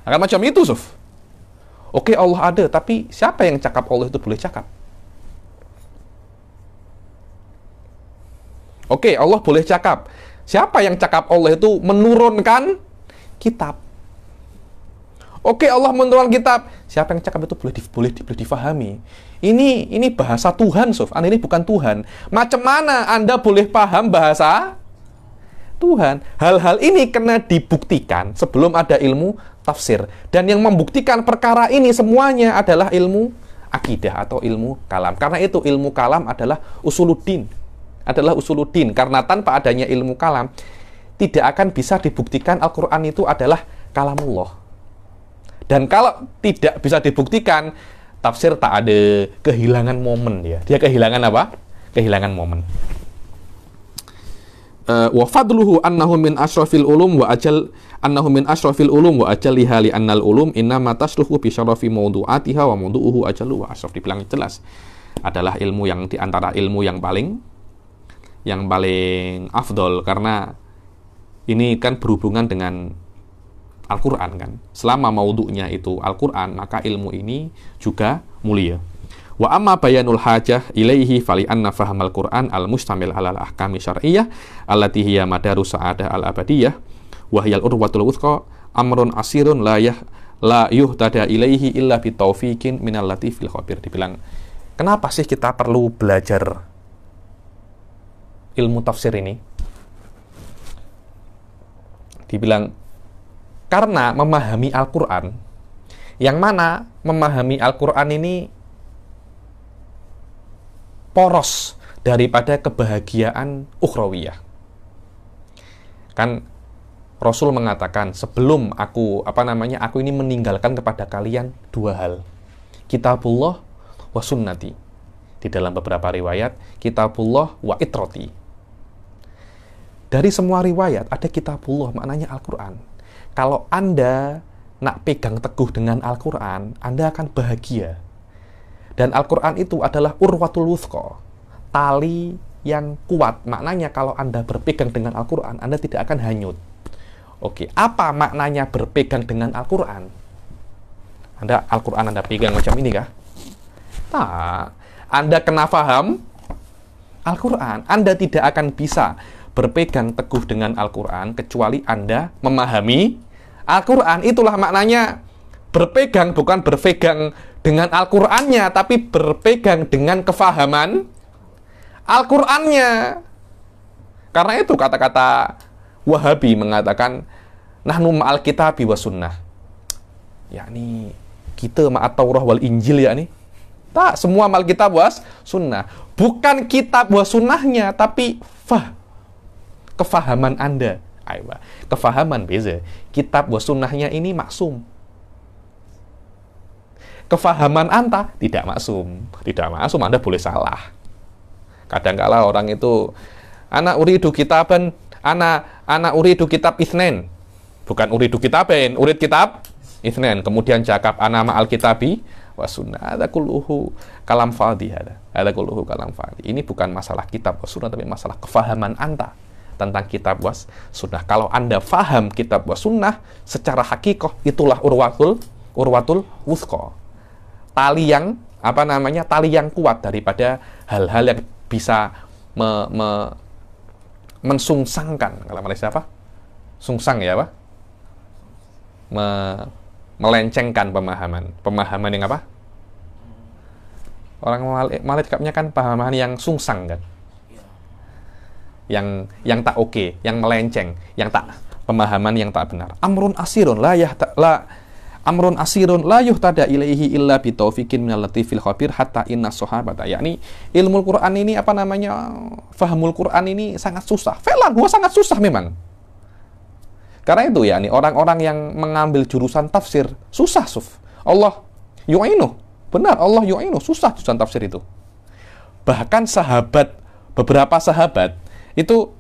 Akan macam itu, Suf. Oke, Allah ada, tapi siapa yang cakap Allah itu boleh cakap? Oke, Allah boleh cakap. Siapa yang cakap Allah itu menurunkan kitab? Oke, Allah menurunkan kitab. Siapa yang cakap itu boleh difahami. Ini bahasa Tuhan, Sof. Anda ini bukan Tuhan. Macam mana Anda boleh paham bahasa Tuhan? Hal-hal ini kena dibuktikan sebelum ada ilmu tafsir. Dan yang membuktikan perkara ini semuanya adalah ilmu akidah atau ilmu kalam. Karena itu ilmu kalam adalah usuluddin. Karena tanpa adanya ilmu kalam, tidak akan bisa dibuktikan Al-Quran itu adalah kalamullah. Dan kalau tidak bisa dibuktikan, tafsir tak ada, kehilangan momen ya. Dia kehilangan apa? Kehilangan momen. Wa fadluhu annahu min asyrafil ulum wa ajal liha li annal ulum innama tasluhu bi syarafi mawdu'atiha wa mawdu'uhu ajalu wa asyraf. Dibilang jelas adalah ilmu yang diantara ilmu yang paling afdol, karena ini kan berhubungan dengan Al-Quran kan. Selama maudhu'nya itu Al-Quran, maka ilmu ini juga mulia. Wa amma bayanul hajah ilaihi fali anna fahamal Quran al-mustamil alal ahkami syar'iyyah allati hiya madaru sa'adah al-abadiyah wa hiyal urwatul wuthqa amrun asirun la yuhtada ilaihi illa bitaufiqin minal latifil khabir. Dibilang, kenapa sih kita perlu belajar ilmu tafsir ini? Dibilang, karena memahami Al-Quran, yang mana memahami Al-Quran ini poros daripada kebahagiaan ukhrawiyah. Kan Rasul mengatakan, sebelum aku ini meninggalkan kepada kalian dua hal, kitabullah wa sunnati. Di dalam beberapa riwayat, kitabullah wa itrati. Dari semua riwayat ada kitabullah, maknanya Al-Quran. Kalau Anda nak pegang teguh dengan Al-Quran, Anda akan bahagia. Dan Al-Quran itu adalah urwatul wuthqa, tali yang kuat. Maknanya kalau Anda berpegang dengan Al-Quran, Anda tidak akan hanyut. Oke, apa maknanya berpegang dengan Al-Quran? Al-Quran Anda pegang macam ini kah? Tak. Anda kena faham Al-Quran. Anda tidak akan bisa berpegang teguh dengan Al-Quran kecuali Anda memahami Al-Quran. Itulah maknanya berpegang bukan berpegang dengan Al-Qur'annya, tapi berpegang dengan kefahaman Al-Qur'annya. Karena itu kata-kata Wahabi mengatakan nahnu ma'al kitabi wa sunnah. Yakni kita ma'at Taurah wal Injil yakni. Tak, semua ma'al kitab was sunnah. Bukan kitab wa sunnahnya, tapi kefahaman Anda. Aywa. Kefahaman beza. Kitab wa sunnahnya ini maksum. Kefahaman Anda tidak maksum. Tidak maksum, Anda boleh salah. Kadang-kala orang itu ana uridu kitaban, ana uridu kitab Itsnain. Bukan uridu kitaben, urid kitab Itsnain. Kemudian cakap ana ma'al kitabi wa sunnah. Ada kulluhu kalam fadhi ada. Ada kulluhu kalam fadhi. Ini bukan masalah kitab wa sunnah, tapi masalah kefahaman Anda tentang kitab was sunnah. Kalau Anda faham kitab was sunnah secara hakikoh, itulah urwatul wuthqa. Tali yang tali yang kuat daripada hal-hal yang bisa mensungsangkan. Kalau Malaysia apa? Sungsang ya, apa? Melencengkan pemahaman yang apa? Orang Malaysia kan pemahaman yang sungsang kan? Yang tak oke, yang melenceng, yang tak pemahaman yang tak benar. Amrun asirun la yuhtada ilaihi illa bi taufiqin minal latifil khabir hatta inna sahabata. Yakni ilmu Quran ini fahamul Quran ini sangat susah. Felan, sangat susah memang. Karena itu yakni orang-orang yang mengambil jurusan tafsir susah Allah yu'inu. Benar, Allah yu'inu, susah jurusan tafsir itu. Bahkan beberapa sahabat itu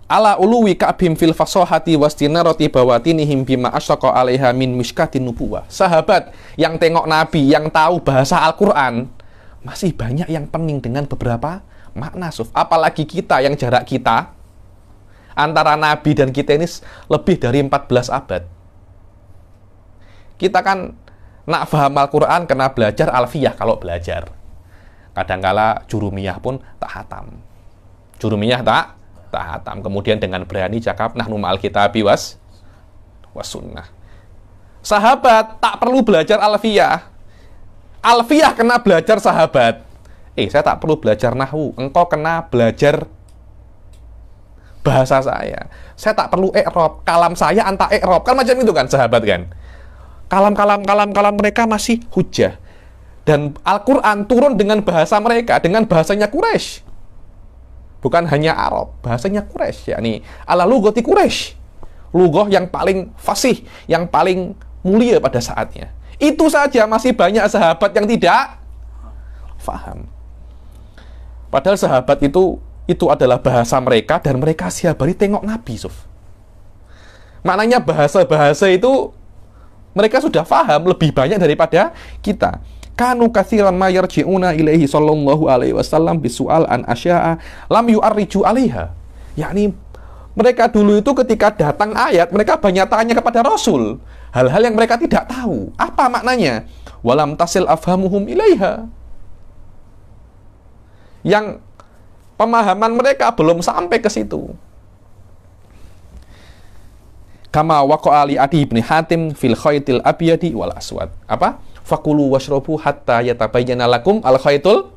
ala uluwi ka'bim fil fasahati wastinarati bawatinihim bima asyaqa 'alaiha min mishkatin nubuwah. Sahabat yang tengok Nabi, yang tahu bahasa Al-Qur'an, masih banyak yang pening dengan beberapa makna apalagi kita yang jarak kita antara Nabi dan kita ini lebih dari 14 abad. Kita kan nak paham Al-Qur'an kena belajar alfiyah kalau belajar. Kadangkala jurumiyah pun tak hatam. Jurumiyah tak hatam. Kemudian dengan berani cakap nahnu ma'al kitabi was sunnah. Sahabat tak perlu belajar alfiyah. Alfiyah kena belajar sahabat. Saya tak perlu belajar nahwu. Engkau kena belajar bahasa saya. Saya tak perlu i'rab. Kalam saya anta i'rab. Kan macam itu kan sahabat kan. Kalam mereka masih hujah. Dan Al-Qur'an turun dengan bahasa mereka, dengan bahasanya Quraisy. Bukan hanya Arab, bahasanya Quraisy, yakni ala lughati Quraisy. Lughah yang paling fasih, yang paling mulia pada saatnya. Itu saja masih banyak sahabat yang tidak faham. Padahal sahabat itu adalah bahasa mereka dan mereka setiap hari tengok Nabi, Maknanya bahasa-bahasa itu mereka sudah faham lebih banyak daripada kita. Kanu katsiran ma yarji'una ilaihi sallallahu alaihi wasallam bisu'al an asya'a lam yu'arriju 'alaiha. Yakni mereka dulu itu ketika datang ayat, mereka banyak tanya kepada Rasul hal-hal yang mereka tidak tahu. Apa maknanya? Walam tasil afhamuhum ilaiha. Yang pemahaman mereka belum sampai ke situ. Kama waqa'a li Adi bin Hatim fil khaytil abyadi wal aswad. Apa? Fakulu washrobu hatta yatabayyana lakum al-khaytul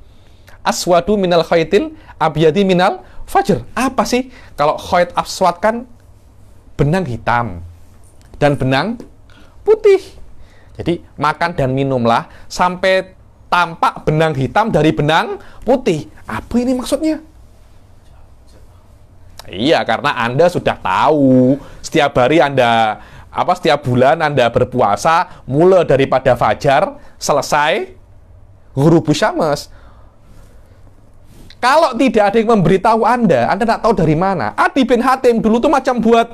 aswadu minal khaytil abyadi minal fajr. Apa sih? Kalau khayt aswad kan benang hitam dan benang putih. Jadi makan dan minumlah sampai tampak benang hitam dari benang putih. Apa ini maksudnya? Iya, karena Anda sudah tahu setiap hari setiap bulan Anda berpuasa mulai daripada fajar selesai ghurubus syams. Kalau tidak ada yang memberitahu Anda tak tahu dari mana. Adi bin Hatim dulu tuh macam buat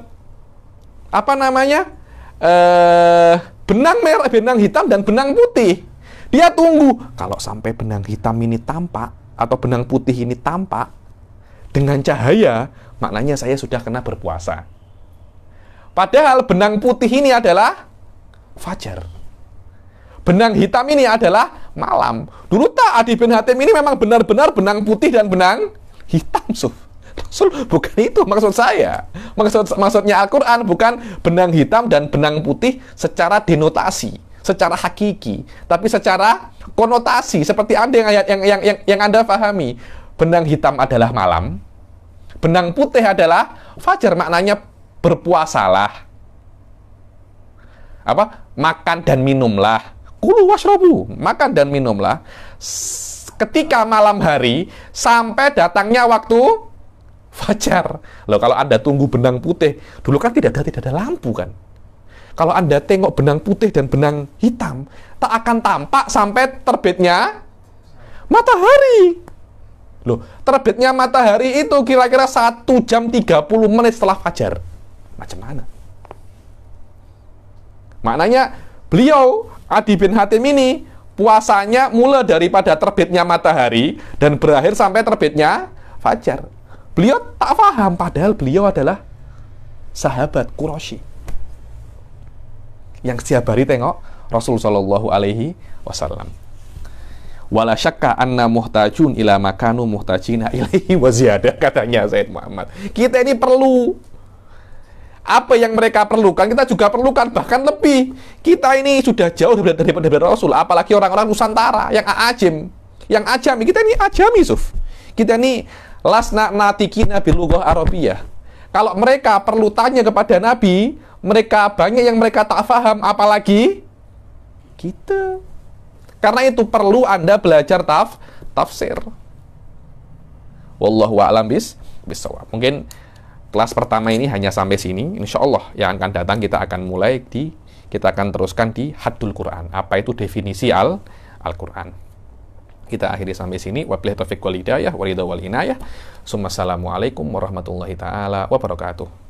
benang merah, benang hitam dan benang putih. Dia tunggu kalau sampai benang hitam ini tampak atau benang putih ini tampak dengan cahaya, maknanya saya sudah kena berpuasa. Padahal benang putih ini adalah fajar. Benang hitam ini adalah malam. Dulu Adi bin Hatim ini memang benar-benar benang putih dan benang hitam, Rasul, bukan itu maksud saya. Maksudnya Al-Quran bukan benang hitam dan benang putih secara denotasi, secara hakiki, tapi secara konotasi seperti Anda yang Anda pahami. Benang hitam adalah malam, benang putih adalah fajar, maknanya berpuasalah. Apa? Makan dan minumlah. Kulu washrabu, makan dan minumlah ketika malam hari sampai datangnya waktu fajar. Loh, kalau Anda tunggu benang putih, dulu kan tidak ada lampu kan. Kalau Anda tengok benang putih dan benang hitam, tak akan tampak sampai terbitnya matahari. Loh, terbitnya matahari itu kira-kira 1 jam 30 menit setelah fajar. Macam mana? Maknanya beliau, Adi bin Hatim ini, puasanya mulai daripada terbitnya matahari dan berakhir sampai terbitnya fajar. Beliau tak paham, padahal beliau adalah sahabat Quraisy yang setiap hari tengok Rasul Shallallahu Alaihi Wasallam. Wala syakka anna muhtajun ila makanu muhtajina ilaihi wa ziyadah, katanya Sayyid Muhammad. Kita ini perlu apa yang mereka perlukan, kita juga perlukan, bahkan lebih. Kita ini sudah jauh daripada Rasul, apalagi orang-orang Nusantara yang ajam, yang ajami. Kita ini ajami, Suf. Kita ini lasna natikina bilughah Arabiyah. Kalau mereka perlu tanya kepada Nabi, mereka banyak yang mereka tak paham, apalagi kita. Karena itu perlu Anda belajar tafsir. Wallahu a'lam bissawab. Mungkin kelas pertama ini hanya sampai sini. Insya Allah yang akan datang kita akan kita akan teruskan di Haddul Quran. Apa itu definisi Al-Quran? Kita akhiri sampai sini. Wabillahi taufiq wal hidayah, waridha wal inayah. Assalamualaikum warahmatullahi taala wabarakatuh.